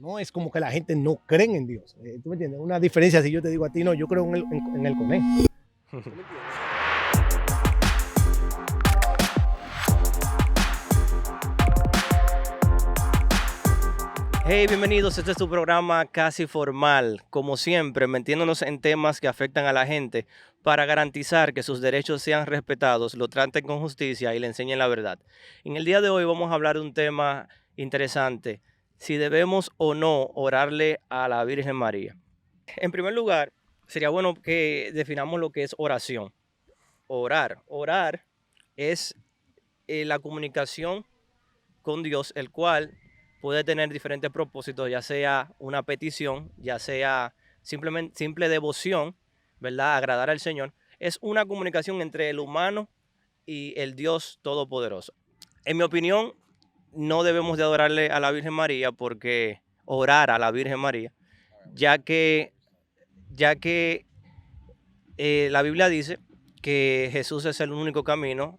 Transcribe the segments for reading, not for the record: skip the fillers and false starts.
No es como que la gente no cree en Dios. ¿Tú me entiendes? Una diferencia si yo te digo a ti, no, yo creo en el conejo. ¿Tú me entiendes? Hey, bienvenidos. Este es tu programa Casi Formal. Como siempre, metiéndonos en temas que afectan a la gente para garantizar que sus derechos sean respetados, lo traten con justicia y le enseñen la verdad. En el día de hoy vamos a hablar de un tema interesante: si debemos o no orarle a la Virgen María. En primer lugar, sería bueno que definamos lo que es oración. Orar es la comunicación con Dios, el cual puede tener diferentes propósitos, ya sea una petición, ya sea simplemente simple devoción, ¿verdad? Agradar al Señor. Es una comunicación entre el humano y el Dios Todopoderoso. En mi opinión, no debemos de adorarle a la Virgen María porque orar a la Virgen María, ya que, ya que la Biblia dice que Jesús es el único camino,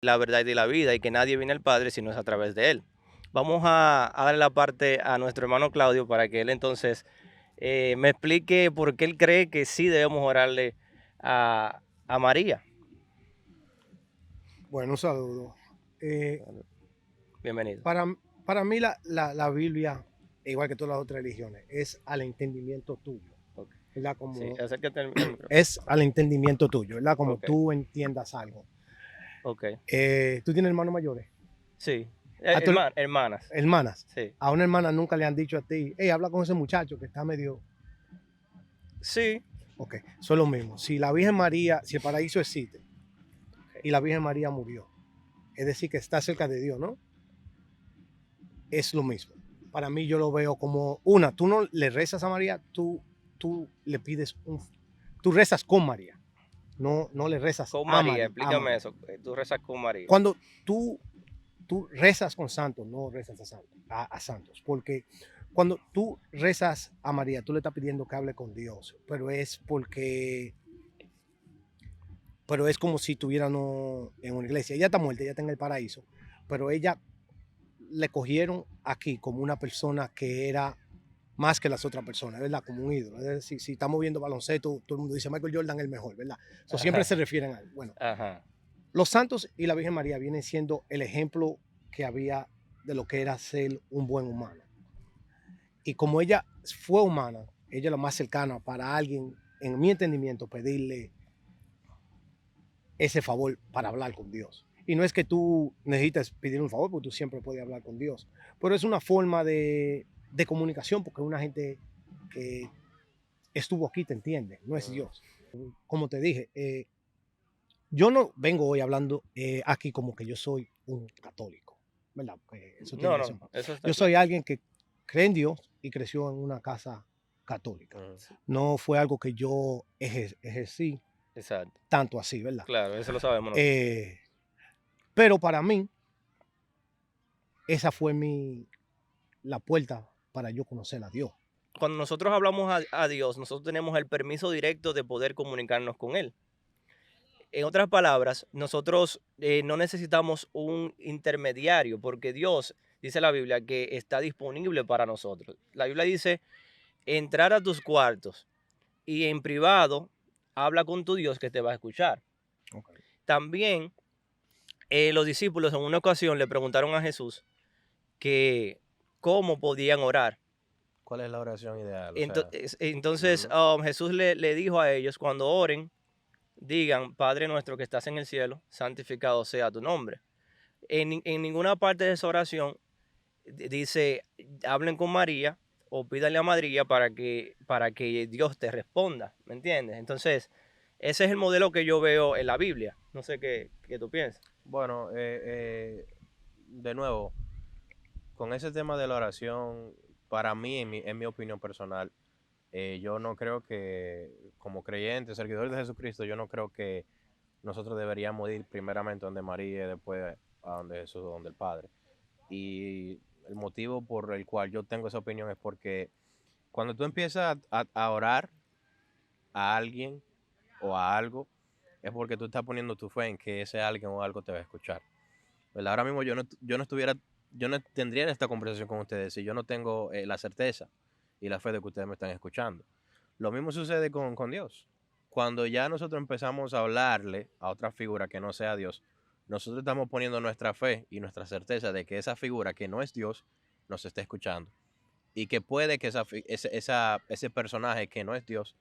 la verdad y la vida, y que nadie viene al Padre si no es a través de Él. Vamos a darle la parte a nuestro hermano Claudio para que él entonces me explique por qué él cree que sí debemos orarle a María. Bueno, un saludo. Eh, Bienvenido. para, para mí la Biblia, igual que todas las otras religiones, es al entendimiento tuyo. Ok. ¿Verdad? Sí, Como acércate al micrófono. es al entendimiento tuyo, ¿verdad? Como Ok, tú entiendas algo. ok. ¿Tú tienes hermanos mayores? Sí. A tu Hermanas. hermanas. Sí. A una hermana nunca le han dicho a ti, hey, habla con ese muchacho que está medio. Sí. Ok, eso es lo mismo. Si la Virgen María, si el paraíso existe y la Virgen María murió, es decir, que está cerca de Dios, ¿no? Es lo mismo. Para mí yo lo veo como tú no le rezas a María, tú le pides tú rezas con María, no le rezas Con a María, María, a explícame María. eso. Tú rezas con María. Cuando tú rezas con santos, no rezas a santos, porque cuando tú rezas a María, tú le estás pidiendo que hable con Dios, pero es como si estuviera no, en una iglesia. Ella está muerta, ella está en el paraíso, pero ella le cogieron aquí como una persona que era más que las otras personas, ¿verdad? Como un ídolo. Es decir, si estamos viendo baloncesto, todo el mundo dice Michael Jordan el mejor, ¿verdad? Eso siempre se Ajá. refieren a él. Bueno, Ajá. los santos y la Virgen María vienen siendo el ejemplo que había de lo que era ser un buen humano. Y como ella fue humana, ella es la más cercana para alguien, en mi entendimiento, pedirle ese favor para hablar con Dios. Y no es que tú necesites pedir un favor, porque tú siempre puedes hablar con Dios, pero es una forma de comunicación, porque una gente que estuvo aquí te entiende, no es Dios. Como te dije, yo no vengo hoy hablando aquí como que yo soy un católico, ¿verdad? Porque eso tiene No, que ser. no, eso está Yo claro. soy alguien que cree en Dios y creció en una casa católica. Sí, No fue algo que yo ejercí exacto. tanto así, ¿verdad? Claro, eso lo sabemos nosotros. Eh, pero para mí, esa fue la puerta para yo conocer a Dios. Cuando nosotros hablamos a Dios, nosotros tenemos el permiso directo de poder comunicarnos con Él. En otras palabras, nosotros no necesitamos un intermediario porque Dios, dice la Biblia, que está disponible para nosotros. La Biblia dice, entrar a tus cuartos y en privado habla con tu Dios que te va a escuchar. Okay. También los discípulos en una ocasión le preguntaron a Jesús que cómo podían orar. ¿Cuál es la oración ideal? O sea, Entonces, ujú. Jesús le dijo a ellos, cuando oren, digan, Padre nuestro que estás en el cielo, santificado sea tu nombre. En ninguna parte de esa oración dice, hablen con María o pídanle a María para que Dios te responda, ¿me entiendes? Entonces, ese es el modelo que yo veo en la Biblia. No sé qué tú piensas. Bueno, de nuevo, con ese tema de la oración, para mí, en mi opinión personal, yo no creo que, como creyentes, seguidores de Jesucristo, yo no creo que nosotros deberíamos ir primeramente donde María y después a donde Jesús, donde el Padre. Y el motivo por el cual yo tengo esa opinión es porque cuando tú empiezas a orar a alguien o a algo, es porque tú estás poniendo tu fe en que ese alguien o algo te va a escuchar. ¿Verdad? Ahora mismo yo no estuviera yo no tendría esta conversación con ustedes si yo no tengo la certeza y la fe de que ustedes me están escuchando. Lo mismo sucede con Dios. Cuando ya nosotros empezamos a hablarle a otra figura que no sea Dios, nosotros estamos poniendo nuestra fe y nuestra certeza de que esa figura que no es Dios nos está escuchando y que puede que ese personaje que no es Dios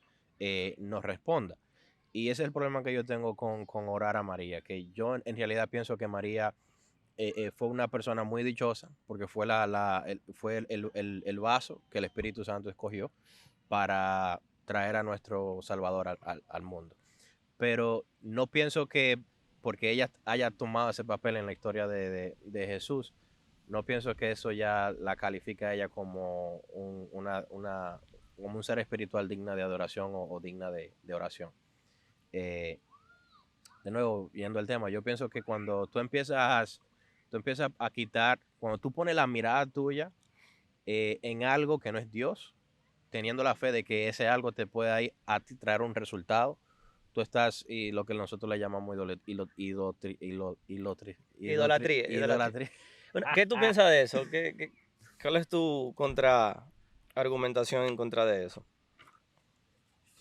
nos responda. Y ese es el problema que yo tengo con orar a María, que yo en realidad pienso que María fue una persona muy dichosa porque fue, fue el vaso que el Espíritu Santo escogió para traer a nuestro Salvador al mundo. Pero no pienso que porque ella haya tomado ese papel en la historia de Jesús, no pienso que eso ya la califica a ella como como un ser espiritual digna de adoración o digna de oración. Eh, de nuevo, yendo al tema, yo pienso que cuando tú empiezas a quitar, cuando tú pones la mirada tuya en algo que no es Dios, teniendo la fe de que ese algo te pueda ir a ti traer un resultado, tú estás, y lo que nosotros le llamamos Idolatría. idolatría. Bueno, ¿qué tú piensas de eso? ¿Cuál es tu argumentación en contra de eso?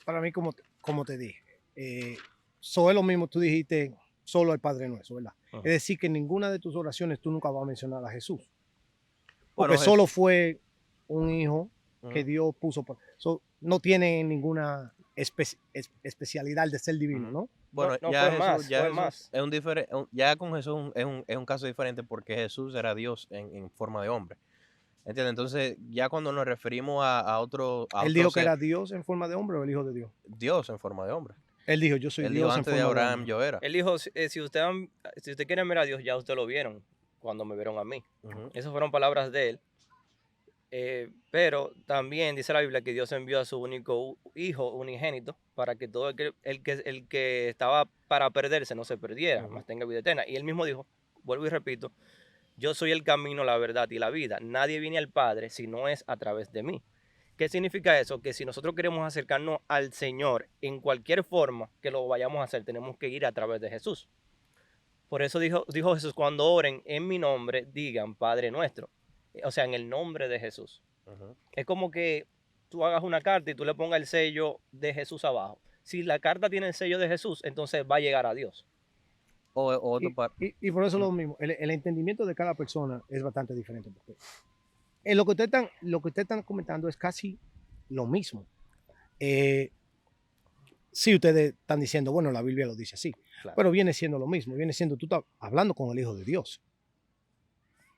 Para mí, como te dije, eso es lo mismo, tú dijiste solo el Padre Nuestro, ¿verdad? Ajá. Es decir, que en ninguna de tus oraciones tú nunca vas a mencionar a Jesús. Bueno, Porque solo fue un hijo que Ujú. Dios puso. No tiene ninguna especialidad de ser divino, ¿no? Bueno, No, ya fue Jesús, más, ya fue Jesús más. es un diferente, ya con Jesús es un caso diferente porque Jesús era Dios en forma de hombre. ¿Entiendes? Entonces, ya cuando nos referimos a otro Él dijo que ser, era Dios en forma de hombre o el Hijo de Dios. Dios en forma de hombre. Él dijo, yo soy Él dijo Dios en antes de forma de Abraham hombre. yo era. Él dijo, si usted quiere ver a Dios, ya usted lo vieron cuando me vieron a mí. Ujú. Esas fueron palabras de él. Pero también dice la Biblia que Dios envió a su único hijo unigénito para que todo el que estaba para perderse no se perdiera, Ujú. mas tenga vida eterna. Y él mismo dijo, vuelvo y repito, yo soy el camino, la verdad y la vida. Nadie viene al Padre si no es a través de mí. ¿Qué significa eso? Que si nosotros queremos acercarnos al Señor en cualquier forma que lo vayamos a hacer, tenemos que ir a través de Jesús. Por eso dijo Jesús, cuando oren en mi nombre, digan Padre nuestro. O sea, en el nombre de Jesús. Ujú. Es como que tú hagas una carta y tú le pongas el sello de Jesús abajo. Si la carta tiene el sello de Jesús, entonces va a llegar a Dios. O otro Y por eso lo mismo, el entendimiento de cada persona es bastante diferente. Porque lo que ustedes están comentando es casi lo mismo. Sí, ustedes están diciendo, bueno, la Biblia lo dice así, Claro. pero viene siendo lo mismo, viene siendo tú estás hablando con el Hijo de Dios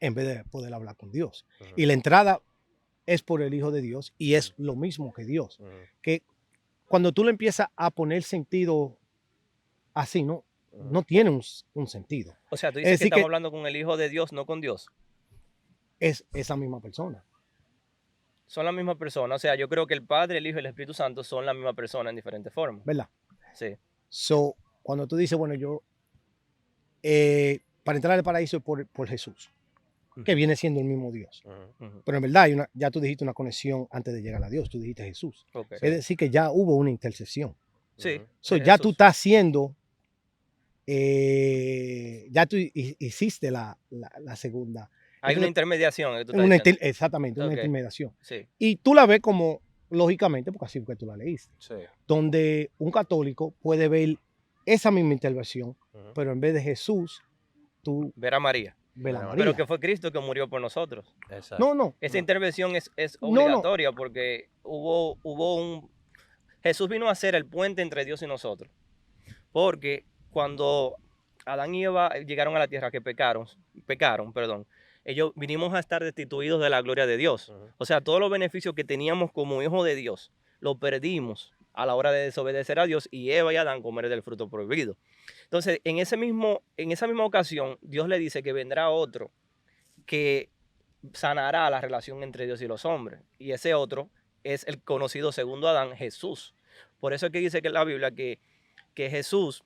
en vez de poder hablar con Dios. Ujú. Y la entrada es por el Hijo de Dios y es lo mismo que Dios. Ujú. Que cuando tú le empiezas a poner sentido así, no Ujú. tiene un sentido. O sea, tú Es dices que decir estamos que hablando con el Hijo de Dios, no con Dios. es esa misma persona. Son la misma persona. O sea, yo creo que el Padre, el Hijo y el Espíritu Santo son la misma persona en diferentes formas. ¿Verdad? Sí. So, cuando tú dices, bueno, yo, para entrar al paraíso es por Jesús, que viene siendo el mismo Dios. Ujú. Ujú. Pero en verdad, ya tú dijiste una conexión antes de llegar a Dios, tú dijiste Jesús. Ok. Es decir, que ya hubo una intercesión. Sí. Ujú. So, es ya tú Jesús. estás haciendo, ya tú hiciste la segunda. Hay una Entonces, intermediación. Que tú estás diciendo. exactamente, una Ok. intermediación. Sí. Y tú la ves como, lógicamente, porque así fue que tú la leíste, Sí. donde un católico puede ver esa misma intervención, Ujú. pero en vez de Jesús, tú Ver a María. ves la Pero María. Pero que fue Cristo que murió por nosotros. Exacto. No, Esa intervención es No, no. obligatoria porque Jesús vino a ser el puente entre Dios y nosotros. Porque cuando Adán y Eva llegaron a la tierra que pecaron, perdón, ellos vinimos a estar destituidos de la gloria de Dios. Ujú. O sea, todos los beneficios que teníamos como hijos de Dios, los perdimos a la hora de desobedecer a Dios y Eva y Adán comer del fruto prohibido. Entonces, en esa misma ocasión, Dios le dice que vendrá otro que sanará la relación entre Dios y los hombres. Y ese otro es el conocido segundo Adán, Jesús. Por eso es que dice que en la Biblia que Jesús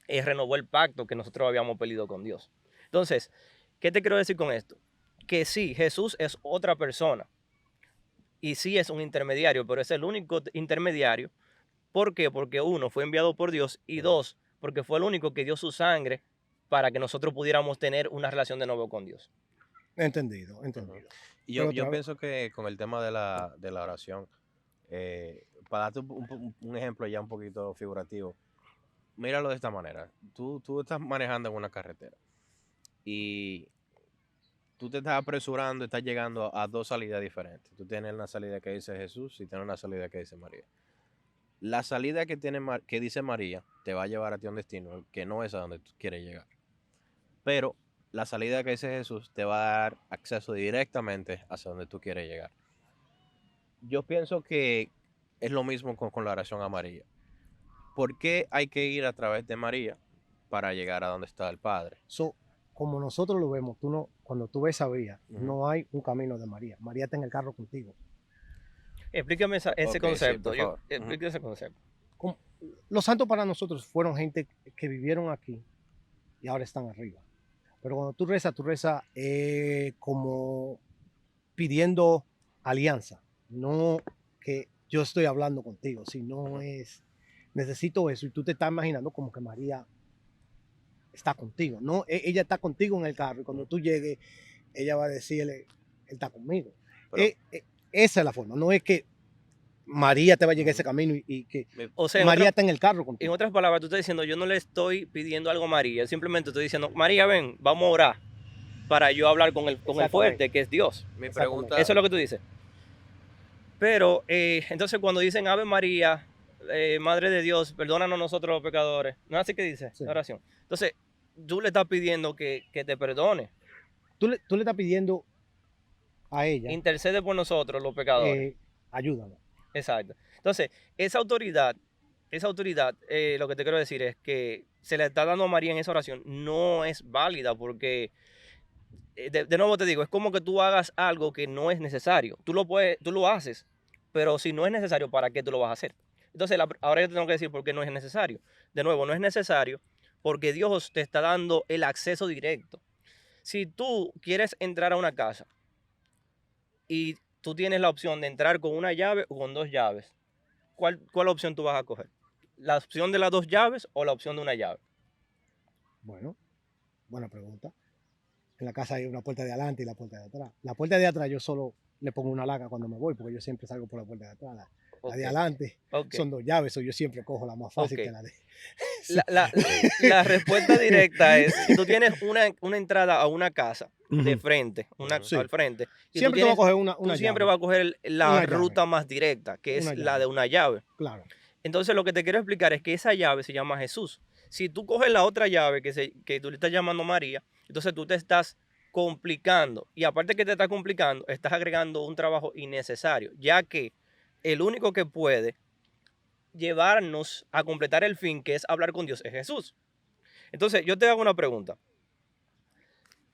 renovó el pacto que nosotros habíamos pedido con Dios. Entonces, ¿qué te quiero decir con esto? Que sí, Jesús es otra persona. Y sí es un intermediario, pero es el único intermediario. ¿Por qué? Porque uno, fue enviado por Dios y dos, porque fue el único que dio su sangre para que nosotros pudiéramos tener una relación de nuevo con Dios. Entendido, Ujú. entendido. Y Pero yo otra vez, pienso que con el tema de la oración, para darte un ejemplo ya un poquito figurativo, míralo de esta manera. Tú estás manejando en una carretera y tú te estás apresurando, estás llegando a dos salidas diferentes. Tú tienes una salida que dice Jesús y tienes una salida que dice María. La salida que tiene que dice María te va a llevar a ti a un destino que no es a donde tú quieres llegar. Pero la salida que dice Jesús te va a dar acceso directamente hacia donde tú quieres llegar. Yo pienso que es lo mismo con la oración a María. ¿Por qué hay que ir a través de María para llegar a donde está el Padre? so, como nosotros lo vemos, tú no, cuando tú ves a María, Ujú. no hay un camino de María. María está en el carro contigo. Explícame ese Ok, sí, concepto. por favor. Ujú. Explícame ese concepto. Como- los santos para nosotros fueron gente que vivieron aquí y ahora están arriba. Pero cuando tú rezas como pidiendo alianza, no que yo estoy hablando contigo, sino Ujú. es, necesito eso y tú te estás imaginando como que María está contigo, no, ella está contigo en el carro y cuando Ujú. tú llegues, ella va a decirle, él está conmigo. Pero, Esa es la forma, no es que María te va a llegar ese ujú, camino y que O sea, María está en el carro en contigo. otras palabras, tú estás diciendo, yo no le estoy pidiendo algo a María, simplemente estoy diciendo, María, ven, vamos a orar para yo hablar con con el Exactamente, fuerte, que es Dios. mi exactamente. pregunta, Eso es lo que tú dices. Pero entonces cuando dicen Ave María, Madre de Dios, perdónanos nosotros los pecadores, ¿no es así que dice Sí. la oración? Entonces, tú le estás pidiendo que te perdone, Tú le estás pidiendo a ella, intercede por nosotros los pecadores. ayúdame. Exacto. Entonces, esa autoridad, lo que te quiero decir es que se le está dando a María en esa oración, no es válida porque, de nuevo te digo, es como que tú hagas algo que no es necesario. Tú lo haces, pero si no es necesario, ¿para qué tú lo vas a hacer? Entonces, ahora yo te tengo que decir por qué no es necesario. De nuevo, no es necesario porque Dios te está dando el acceso directo. Si tú quieres entrar a una casa y tú tienes la opción de entrar con una llave o con dos llaves, ¿cuál opción tú vas a coger? ¿La opción de las dos llaves o la opción de una llave? Bueno, buena pregunta. En la casa hay una puerta de adelante y la puerta de atrás. La puerta de atrás yo solo le pongo una laga cuando me voy, porque yo siempre salgo por la puerta de atrás. La de Ok, adelante ok, son dos llaves, o yo siempre cojo la más fácil ok. que la de. La, la- la respuesta directa es, si tú tienes una entrada a una casa de Ujú, frente, ujú, al sí. frente, y Siempre te voy a coger tú una siempre llave. vas a coger la Una llave. ruta más directa, que es Una la de llave. una llave. Claro. Entonces lo que te quiero explicar es que esa llave se llama Jesús. Si tú coges la otra llave que tú le estás llamando María, entonces tú te estás complicando. Y aparte que te estás complicando, estás agregando un trabajo innecesario, ya que el único que puede llevarnos a completar el fin, que es hablar con Dios, es Jesús. Entonces yo te hago una pregunta.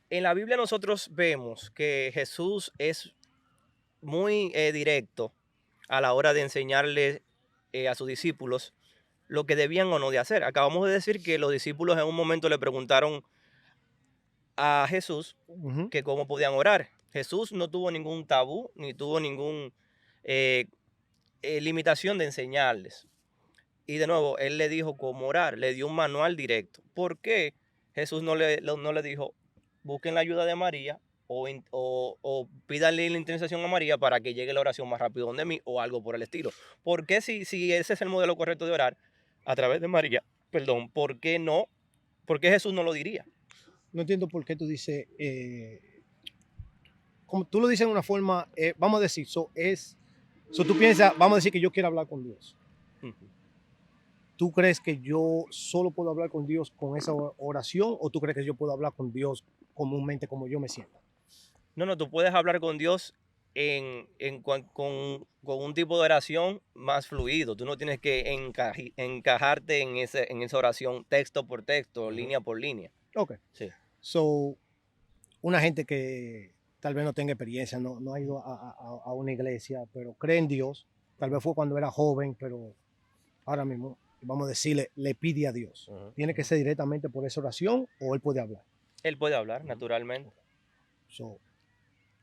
En la Biblia nosotros vemos que Jesús es muy directo a la hora de enseñarle a sus discípulos lo que debían o no de hacer. Acabamos de decir que los discípulos en un momento le preguntaron a Jesús Ujú. que cómo podían orar. Jesús no tuvo ningún tabú ni tuvo ninguna limitación de enseñarles. Y de nuevo, él le dijo cómo orar, le dio un manual directo. ¿Por qué Jesús no le dijo, busquen la ayuda de María o pídanle la intercesión a María para que llegue la oración más rápido donde mí o algo por el estilo? ¿Por qué si ese es el modelo correcto de orar a través de María, perdón, por qué no? ¿Por qué Jesús no lo diría? No entiendo por qué tú dices, como tú lo dices de una forma, vamos a decir, tú piensas, vamos a decir que yo quiero hablar con Dios. Ujú. ¿Tú crees que yo solo puedo hablar con Dios con esa oración o tú crees que yo puedo hablar con Dios comúnmente como yo me siento? No, tú puedes hablar con Dios con un tipo de oración más fluido. Tú no tienes que encajarte en esa oración texto por texto, ujú. línea por línea. Ok. Sí. So, una gente que tal vez no tenga experiencia, no ha ido a una iglesia, pero cree en Dios, tal vez fue cuando era joven, pero ahora mismo, vamos a decirle, le pide a Dios. Ujú, ¿Tiene que ujú. ser directamente por esa oración o él puede hablar? Él puede hablar, Ujú. naturalmente. So,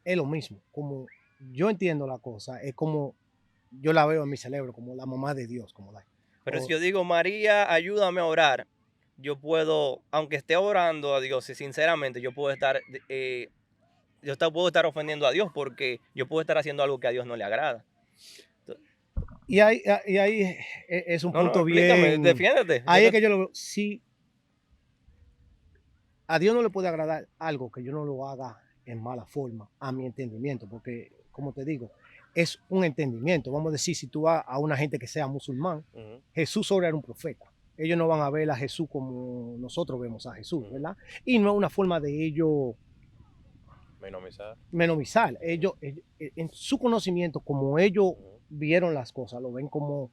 es lo mismo. Como yo entiendo la cosa, es como yo la veo en mi cerebro, como la mamá de Dios, como la. Pero si O, yo digo, María, ayúdame a orar, yo puedo, aunque esté orando a Dios, y sinceramente, yo puedo estar yo puedo estar ofendiendo a Dios porque yo puedo estar haciendo algo que a Dios no le agrada. Y ahí es un No, punto explícame, bien. defiéndete. Ahí es que yo lo veo. Si a Dios no le puede agradar algo que yo no lo haga en mala forma, a mi entendimiento, porque, como te digo, es un entendimiento. Vamos a decir, si tú vas a una gente que sea musulmán, Ujú, Jesús solo era un profeta. Ellos no van a ver a Jesús como nosotros vemos a Jesús, ujú. ¿verdad? Y no es una forma de ellos Minimizar. menomizar. En su conocimiento, como ellos Ujú, vieron las cosas, lo ven como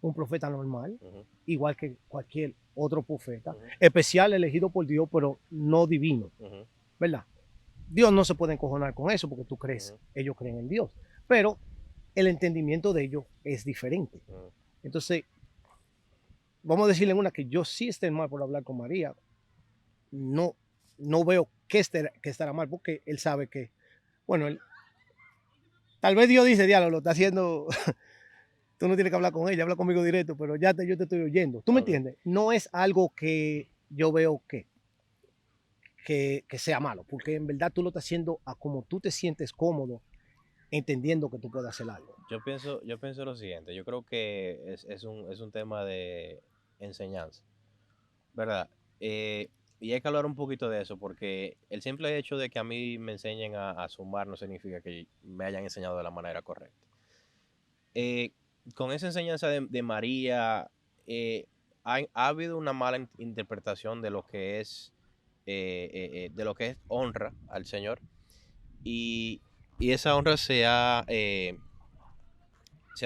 un profeta normal, ujú, igual que cualquier otro profeta, ujú, especial, elegido por Dios, pero no divino, ujú, ¿verdad? Dios no se puede encojonar con eso porque tú crees, ujú, ellos creen en Dios, pero el entendimiento de ellos es diferente. ujú. Entonces, vamos a decirle en una que yo sí esté mal por hablar con María, no, no veo que estará mal porque él sabe que, bueno, tal vez Dios dice, diálogo, lo está haciendo, tú no tienes que hablar con ella, habla conmigo directo, pero yo te estoy oyendo. ¿Tú me Ok. entiendes? No es algo que yo veo que sea malo, porque en verdad tú lo estás haciendo a como tú te sientes cómodo, entendiendo que tú puedes hacer algo. Yo pienso lo siguiente, yo creo que es un tema de enseñanza, ¿verdad? Y hay que hablar un poquito de eso, porque el simple hecho de que a mí me enseñen a sumar no significa que me hayan enseñado de la manera correcta. Eh, con esa enseñanza de María, ha habido una mala interpretación de lo que es honra al Señor, y, y esa honra se ha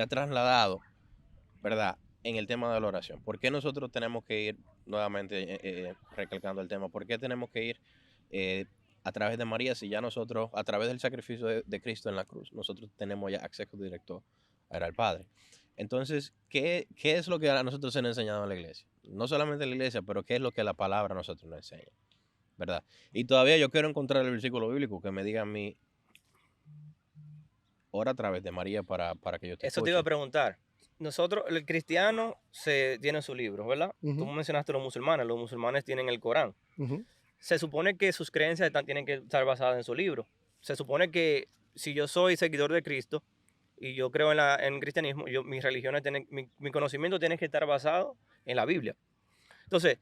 trasladado, ¿verdad? En el tema de la oración. ¿Por qué nosotros tenemos que ir, nuevamente recalcando el tema, por qué tenemos que ir eh, a través de María si ya nosotros, a través del sacrificio de Cristo en la cruz, nosotros tenemos ya acceso directo al Padre? Entonces, ¿qué es lo que a nosotros se nos ha enseñado en la iglesia? No solamente en la iglesia, pero ¿qué es lo que la palabra a nosotros nos enseña? ¿Verdad? Y todavía yo quiero encontrar el versículo bíblico que me diga a mí, ora a través de María para que yo te Eso te iba a escuche. preguntar. Nosotros, el cristiano tiene sus libros, ¿verdad? Tú Ujú, mencionaste los musulmanes tienen el Corán. ujú. Se supone que sus creencias tienen que estar basadas en su libro. Se supone que si yo soy seguidor de Cristo y yo creo en el cristianismo, mis religiones mi conocimiento tiene que estar basado en la Biblia. Entonces,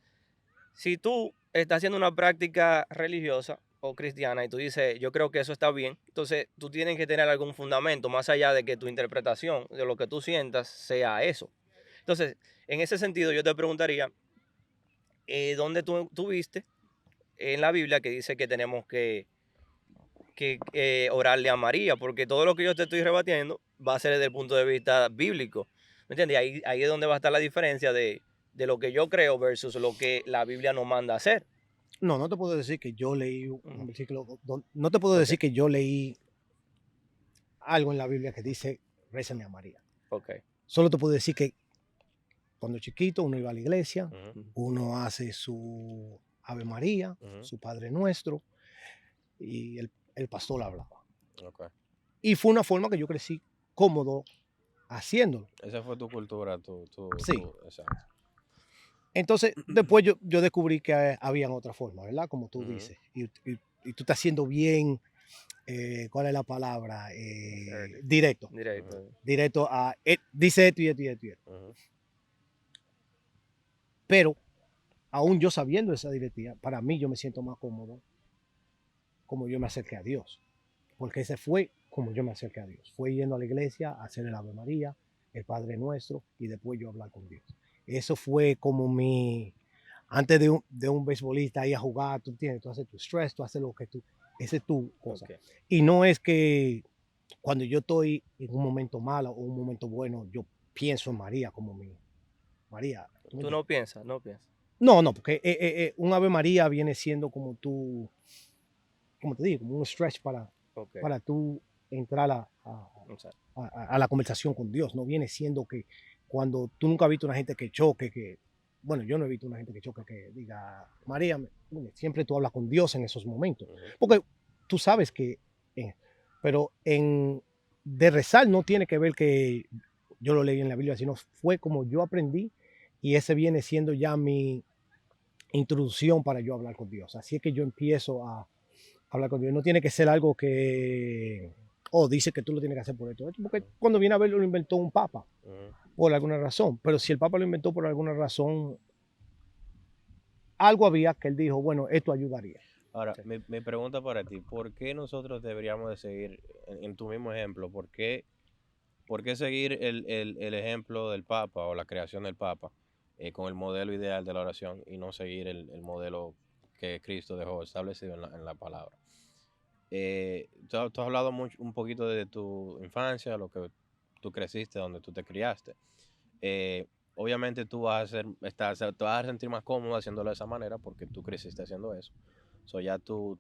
si tú estás haciendo una práctica religiosa o cristiana y tú dices, yo creo que eso está bien, entonces tú tienes que tener algún fundamento más allá de que tu interpretación de lo que tú sientas sea eso. Entonces, en ese sentido, yo te preguntaría, ¿dónde tú viste en la Biblia que dice que tenemos que orarle a María? Porque todo lo que yo te estoy rebatiendo va a ser desde el punto de vista bíblico. ¿Me entiendes? Ahí es donde va a estar la diferencia de lo que yo creo versus lo que la Biblia nos manda a hacer. No, no te puedo decir que yo leí un Ujú. versículo, no te puedo Ok, decir que yo leí algo en la Biblia que dice, rézame a María. ok. Solo te puedo decir que cuando chiquito uno iba a la iglesia, Ujú, Ujú. uno hace su Ave María, ujú, su Padre Nuestro, y el pastor hablaba. ok. Y fue una forma que yo crecí cómodo haciéndolo. Esa fue tu cultura, Sí. exacto. Entonces, después yo descubrí que habían otra forma, ¿verdad? Como tú Ujú, dices. Y tú estás haciendo bien, ¿cuál es la palabra? Early. Directo. ujú, Directo. Directo a, dice esto y esto y esto y esto. ujú, Pero, aún yo sabiendo esa directiva, para mí yo me siento más cómodo como yo me acerqué a Dios. Porque ese fue como yo me acerqué a Dios. Fue yendo a la iglesia a hacer el Ave María, el Padre Nuestro, y después yo hablar con Dios. Eso fue como antes de un beisbolista ir a jugar, tú tienes, tú haces tu stress, tú haces lo que tú, esa es tu cosa. Ok. Y no es que cuando yo estoy en un momento malo o un momento bueno, yo pienso en María como mi María. ¿Tú me Tú entiendes? no piensas, no piensas. No, no, porque un Ave María viene siendo como como te digo, como un stretch Ok. para tú entrar Exacto. a la conversación con Dios. No viene siendo que cuando tú nunca has visto una gente que choque, bueno, yo no he visto una gente que choque que diga, María, siempre tú hablas con Dios en esos momentos. ujú, Porque tú sabes que, eh, pero de rezar no tiene que ver que yo lo leí en la Biblia, sino fue como yo aprendí y ese viene siendo ya mi introducción para yo hablar con Dios. Así es que yo empiezo Hablar con Dios no tiene que ser algo que, dice que tú lo tienes que hacer por esto. Porque cuando viene a verlo lo inventó un papa, por alguna razón. Pero si el papa lo inventó por alguna razón, algo había que él dijo, bueno, esto ayudaría. Ahora, mi pregunta para ti, ¿por qué nosotros deberíamos de seguir, en tu mismo ejemplo, por qué seguir el ejemplo del Papa o la creación del Papa con el modelo ideal de la oración y no seguir el modelo que Cristo dejó establecido en la palabra? Tú has hablado un poquito de tu infancia, lo que tú creciste, donde tú te criaste. Obviamente tú te vas a sentir más cómodo haciéndolo de esa manera porque tú creciste haciendo eso. So eso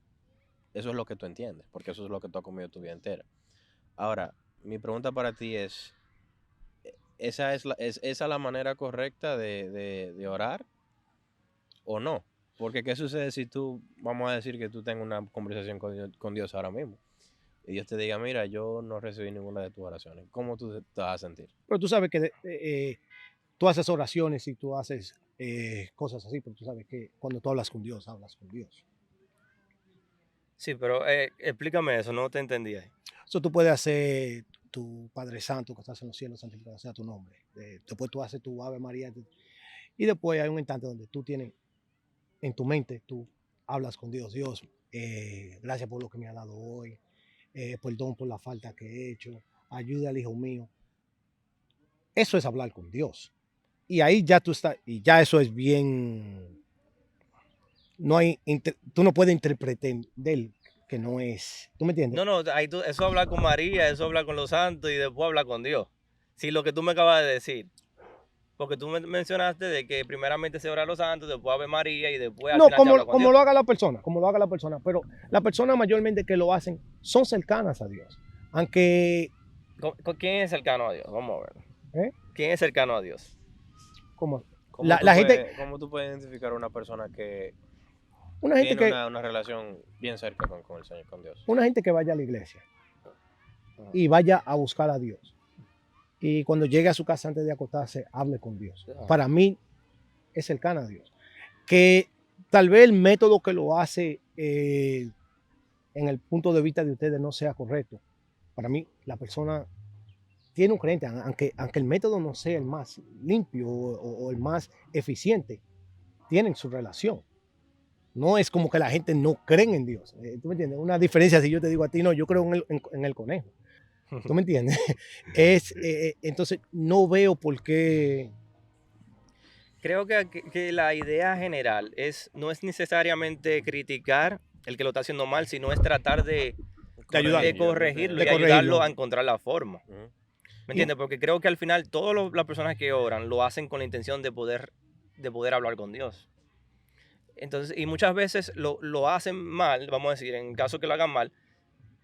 es lo que tú entiendes, porque eso es lo que tú has comido tu vida entera. Ahora, mi pregunta para ti es, ¿es esa la manera correcta de orar o no? Porque ¿qué sucede si tú, vamos a decir que tú tengas una conversación con Dios ahora mismo y Dios te diga, mira, yo no recibí ninguna de tus oraciones? ¿Cómo tú te vas a sentir? Pero tú sabes que tú haces oraciones y tú haces cosas así, pero tú sabes que cuando tú hablas con Dios, hablas con Dios. Sí, pero explícame eso, no te entendí ahí. Eso tú puedes hacer tu Padre Santo que estás en los cielos, santificado sea tu nombre. Después tú haces tu Ave María y después hay un instante donde tú tienes en tu mente, tú hablas con Dios. Dios, gracias por lo que me ha dado hoy, perdón por la falta que he hecho, ayuda al hijo mío. Eso es hablar con Dios. Y ahí ya tú estás, y ya eso es bien, tú no puedes interpretar de él que no es, ¿tú me entiendes? No, ahí eso habla con María, eso habla con los santos y después habla con Dios. Sí, lo que tú me acabas de decir. Porque tú mencionaste de que primeramente se ora a los santos, después Ave María y después al No, final se habla con como Dios. lo haga la persona, pero las personas mayormente que lo hacen son cercanas a Dios. Aunque, ¿Quién es cercano a Dios? Vamos a ver. ¿eh? ¿Quién es cercano a Dios? Como ¿Cómo la gente, ¿Cómo tú puedes identificar a una persona que una gente tiene que, una relación bien cerca con el Señor, con Dios? una gente que vaya a la iglesia y vaya a buscar a Dios. Y cuando llegue a su casa antes de acostarse, hable con Dios. Para mí es cercana a Dios. Que tal vez el método que lo hace en el punto de vista de ustedes no sea correcto. Para mí, la persona tiene un creyente, aunque el método no sea el más limpio o el más eficiente, tienen su relación. No es como que la gente no cree en Dios. ¿Tú me entiendes? Una diferencia si yo te digo a ti, no, yo creo en el conejo. ¿Tú me entiendes? Entonces, no veo por qué. Creo que la idea general no es necesariamente criticar el que lo está haciendo mal, sino es tratar de corregirlo y ayudarlo a encontrar la forma. ¿Me entiendes? Porque creo que al final todas las personas que oran lo hacen con la intención de poder hablar con Dios. Entonces, y muchas veces lo hacen mal, vamos a decir, en caso que lo hagan mal,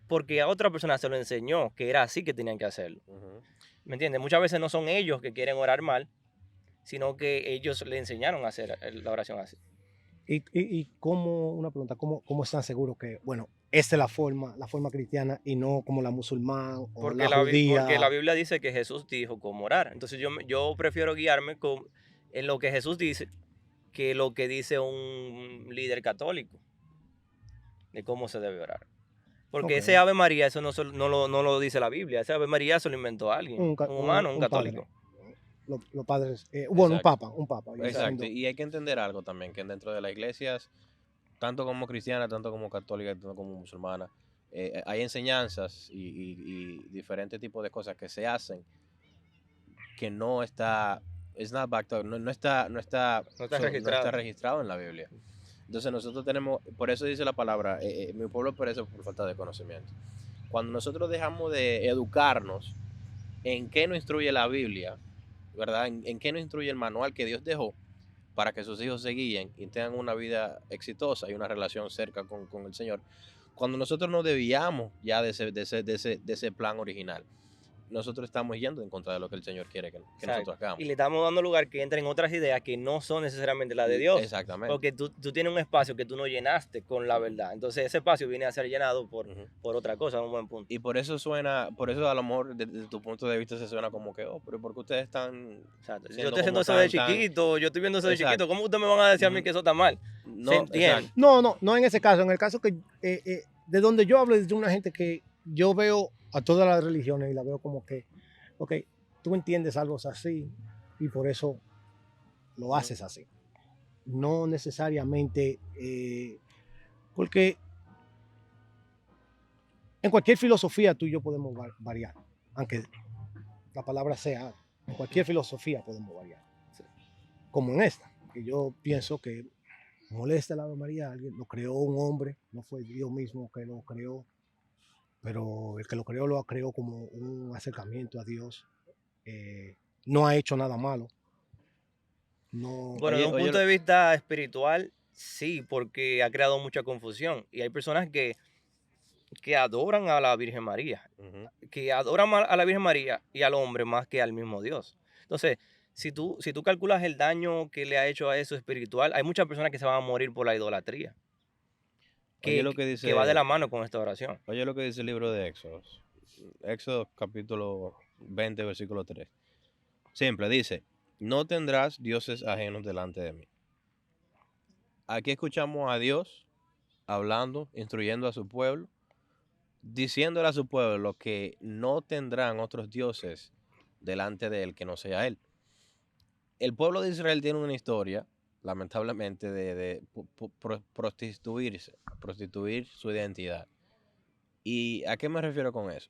porque a otra persona se lo enseñó que era así que tenían que hacerlo. ¿Me entiendes? Muchas veces no son ellos que quieren orar mal, sino que ellos le enseñaron a hacer la oración así. Y una pregunta, ¿cómo están seguros que, bueno, esta es la forma cristiana y no como la musulmana o Porque la judía? Porque la Biblia dice que Jesús dijo cómo orar. Entonces yo prefiero guiarme en lo que Jesús dice que lo que dice un líder católico de cómo se debe orar. Porque ese Ave María, eso no lo dice la Biblia. Ese Ave María se lo inventó alguien, un humano, un católico. Los padres, bueno, un papa. Exacto, y hay que entender algo también, que dentro de las iglesias, tanto como cristiana, tanto como católica, tanto como musulmana, hay enseñanzas y diferentes tipos de cosas que se hacen que no está, no está registrado en la Biblia. Entonces nosotros tenemos, por eso dice la palabra, mi pueblo perece por falta de conocimiento. Cuando nosotros dejamos de educarnos en qué nos instruye la Biblia, ¿verdad? En qué nos instruye el manual que Dios dejó para que sus hijos se guíen y tengan una vida exitosa y una relación cerca con el Señor. Cuando nosotros nos desviamos ya de ese plan original, nosotros estamos yendo en contra de lo que el Señor quiere que nosotros hagamos. Y le estamos dando lugar que entren otras ideas que no son necesariamente las de Dios. Exactamente. Porque tú tienes un espacio que tú no llenaste con la verdad. Entonces ese espacio viene a ser llenado por otra cosa, un buen punto. Y por eso a lo mejor desde tu punto de vista se suena como que, pero ¿por qué ustedes están... Exacto. Yo estoy haciendo eso de chiquito, yo estoy viendo eso de chiquito. ¿Cómo ustedes me van a decir a mí que eso está mal? No, ¿Se entiende? No en ese caso. En el caso que de donde yo hablo es de una gente que yo veo a todas las religiones y la veo como que, ok, tú entiendes algo así y por eso lo haces así. No necesariamente, porque en cualquier filosofía tú y yo podemos variar, aunque la palabra sea, en cualquier filosofía podemos variar, como en esta, que yo pienso que molesta el Ave María, alguien lo creó un hombre, no fue Dios mismo que lo creó, pero el que lo creó como un acercamiento a Dios, no ha hecho nada malo, no, Bueno, desde un Oye, punto de vista espiritual, sí, porque ha creado mucha confusión. Y hay personas que adoran a la Virgen María, ujú. que adoran a la Virgen María y al hombre más que al mismo Dios. Entonces, si tú calculas el daño que le ha hecho a eso espiritual, hay muchas personas que se van a morir por la idolatría, Oye que, lo que que va de la dice, mano con esta oración. oye lo que dice el libro de Éxodo. Éxodo capítulo 20, versículo 3. Simple, dice, no tendrás dioses ajenos delante de mí. Aquí escuchamos a Dios hablando, instruyendo a su pueblo, diciéndole a su pueblo que no tendrán otros dioses delante de él que no sea él. El pueblo de Israel tiene una historia, lamentablemente, de prostituir su identidad. ¿Y a qué me refiero con eso?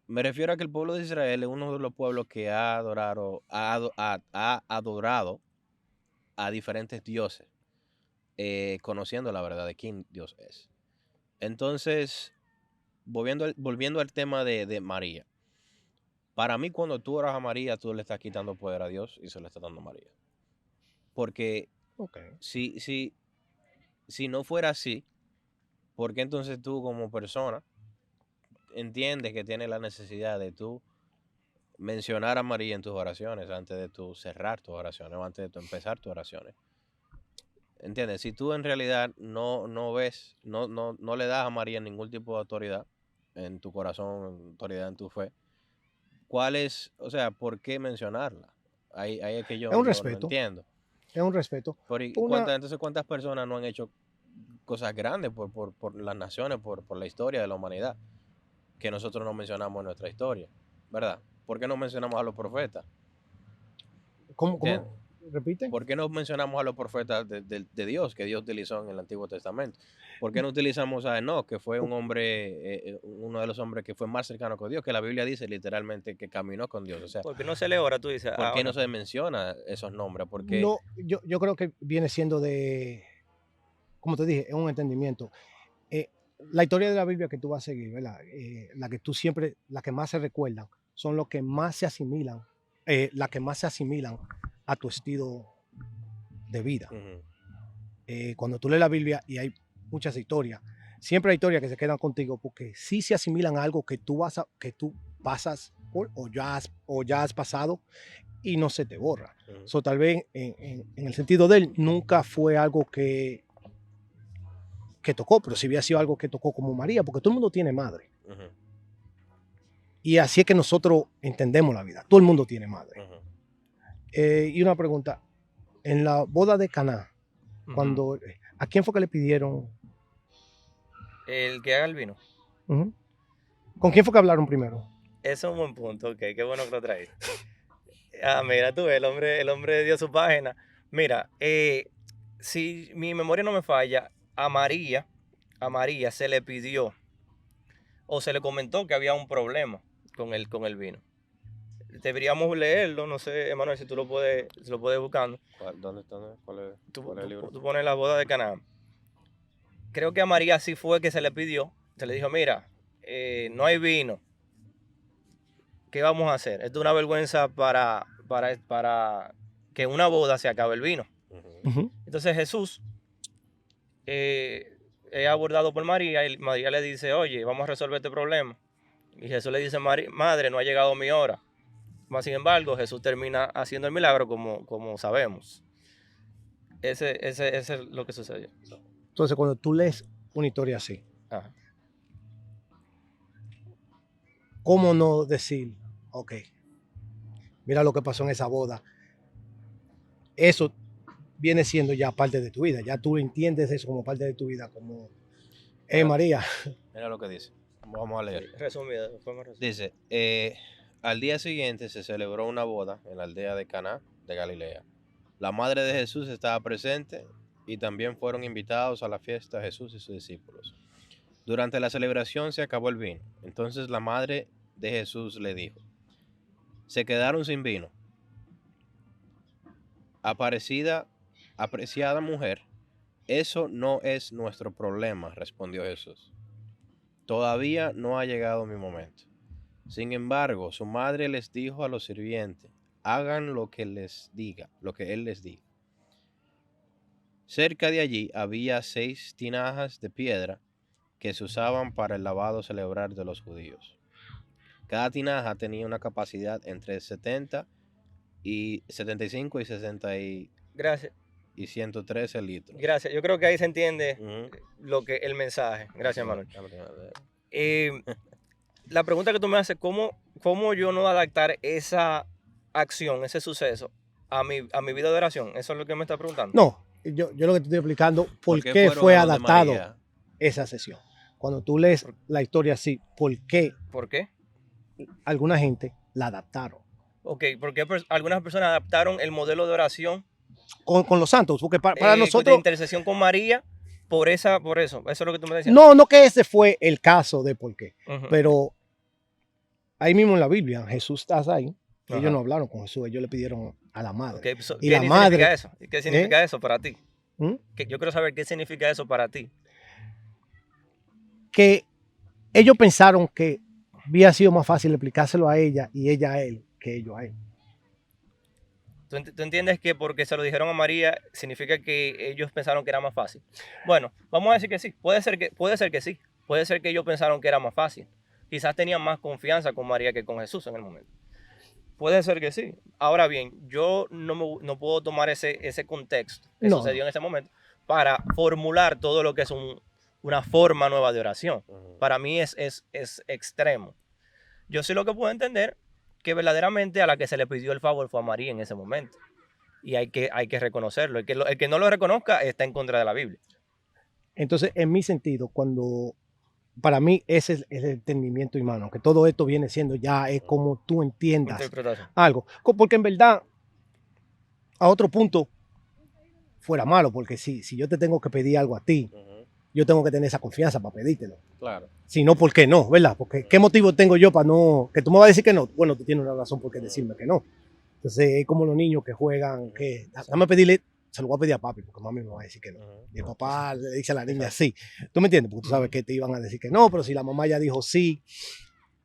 Me refiero a que el pueblo de Israel es uno de los pueblos que ha adorado a diferentes dioses, conociendo la verdad de quién Dios es. Entonces, volviendo al tema de María. Para mí, cuando tú oras a María, tú le estás quitando poder a Dios y se le estás dando a María. Porque ok. si no fuera así, ¿por qué entonces tú como persona entiendes que tienes la necesidad de tú mencionar a María en tus oraciones antes de tú cerrar tus oraciones o antes de tú empezar tus oraciones? ¿Entiendes? Si tú en realidad no le das a María ningún tipo de autoridad en tu corazón, autoridad en tu fe, ¿cuál es, o sea, por qué mencionarla? Ahí es que Es yo un no respeto, entiendo. es un respeto. Una, Entonces, ¿cuántas personas no han hecho cosas grandes por las naciones, por la historia de la humanidad, que nosotros no mencionamos en nuestra historia? ¿Verdad? ¿Por qué no mencionamos a los profetas? ¿Entiendes? ¿cómo? ¿Repite? ¿Por qué no mencionamos a los profetas de Dios que Dios utilizó en el Antiguo Testamento? ¿Por qué no utilizamos a Enoch, que fue un hombre, uno de los hombres que fue más cercano con Dios, que la Biblia dice literalmente que caminó con Dios? O sea, Porque no se le ora, tú dices, ¿por qué no ahora. se menciona esos nombres? Porque, No, yo creo que viene siendo de, como te dije, es un entendimiento. Eh, la historia de la Biblia que tú vas a seguir, ¿verdad? La que tú siempre, la que más se recuerdan, son los que más se asimilan, las que más se asimilan a tu estilo de vida. ujú, Cuando tú lees la Biblia y hay muchas historias, siempre hay historias que se quedan contigo porque sí se asimilan a algo que que tú pasas por, o ya has pasado y no se te borra. ujú, So, tal vez en el sentido de él, nunca fue algo que tocó, pero si había sido algo que tocó como María, porque todo el mundo tiene madre. ujú, Y así es que nosotros entendemos la vida. Todo el mundo tiene madre. ujú. Y una pregunta, en la boda de Caná, Ujú. cuando, ¿a quién fue que le pidieron? El que haga el vino. Ujú. ¿Con quién fue que hablaron primero? Ese es un buen punto, ok, qué bueno que lo traes. Mira tú, el hombre dio su página. Mira, si mi memoria no me falla, a María se le pidió o se le comentó que había un problema con el vino. Deberíamos leerlo, no sé, Emanuel, si lo puedes buscando. ¿Dónde está? Tú, ¿Cuál es el tú- libro? tú pones la boda de Caná. Creo que a María sí fue que se le pidió. Se le dijo, mira, no hay vino. ¿Qué vamos a hacer? Esto es una vergüenza para que en una boda se acabe el vino. Ujú, Ujú. Entonces Jesús es abordado por María y María le dice, oye, vamos a resolver este problema. Y Jesús le dice, madre, no ha llegado mi hora. Mas, sin embargo, Jesús termina haciendo el milagro como sabemos. Ese es lo que sucedió. Entonces, cuando tú lees una historia así, Ajá. ¿cómo no decir, ok, mira lo que pasó en esa boda? Eso viene siendo ya parte de tu vida, ya tú entiendes eso como parte de tu vida, como María. Mira lo que dice. Vamos a leer. Resumido, forma resumida. Dice, al día siguiente se celebró una boda en la aldea de Caná de Galilea. La madre de Jesús estaba presente y también fueron invitados a la fiesta Jesús y sus discípulos. Durante la celebración se acabó el vino. Entonces la madre de Jesús le dijo, se quedaron sin vino. Apreciada mujer, eso no es nuestro problema, respondió Jesús. Todavía no ha llegado mi momento. Sin embargo, su madre les dijo a los sirvientes, hagan lo que él les diga. Cerca de allí había 6 tinajas de piedra que se usaban para el lavado celebrar de los judíos. Cada tinaja tenía una capacidad entre 75 y 60 Gracias. y 113 litros. Gracias. Yo creo que ahí se entiende Ujú. el mensaje. Gracias, Manuel. La pregunta que tú me haces, ¿cómo yo no adaptar esa acción, ese suceso a mi vida de oración? Eso es lo que me está preguntando. No, yo lo que te estoy explicando, ¿por qué fueron fue a donde adaptado María? esa sesión? Cuando tú lees la historia así, ¿por qué ¿Por qué? alguna gente la adaptaron? Ok, porque algunas personas adaptaron el modelo de oración Con los santos, porque para de nosotros, intercesión con María por eso. Eso es lo que tú me decías. no que ese fue el caso de por qué, Ujú. pero ahí mismo en la Biblia, Jesús está ahí, Ajá. ellos no hablaron con Jesús, ellos le pidieron a la madre. Ok, so, Y ¿qué la significa madre, eso? ¿Qué significa eso para ti? ¿Mm? Yo quiero saber qué significa eso para ti. Que ellos pensaron que había sido más fácil explicárselo a ella y ella a él que ellos a él. ¿Tú entiendes que porque se lo dijeron a María significa que ellos pensaron que era más fácil? Bueno, vamos a decir que sí. Puede ser que sí. Puede ser que ellos pensaron que era más fácil. Quizás tenían más confianza con María que con Jesús en el momento. Puede ser que sí. Ahora bien, yo no puedo tomar ese contexto que No. sucedió en ese momento para formular todo lo que es una forma nueva de oración. Ujú. Para mí es extremo. Yo sí lo que puedo entender que verdaderamente a la que se le pidió el favor fue a María en ese momento. Y hay que reconocerlo. El que no lo reconozca está en contra de la Biblia. Entonces, en mi sentido, para mí ese es el entendimiento humano, que todo esto viene siendo ya es como tú entiendas Interpretación. algo. Porque en verdad, a otro punto, fuera malo, porque si yo te tengo que pedir algo a ti, Ujú. yo tengo que tener esa confianza para pedírtelo. Claro. Si no, ¿por qué no? ¿Verdad? Porque ¿qué motivo tengo yo para no? Que tú me vas a decir que no. Bueno, tú tienes una razón por qué decirme que no. Entonces, es como los niños que juegan, que dame pedirle, se lo voy a pedir a papi, porque mami me va a decir que no. Ujú. Y el papá le dice a la niña sí. ¿Tú me entiendes? Porque tú sabes que te iban a decir que no, pero si la mamá ya dijo sí.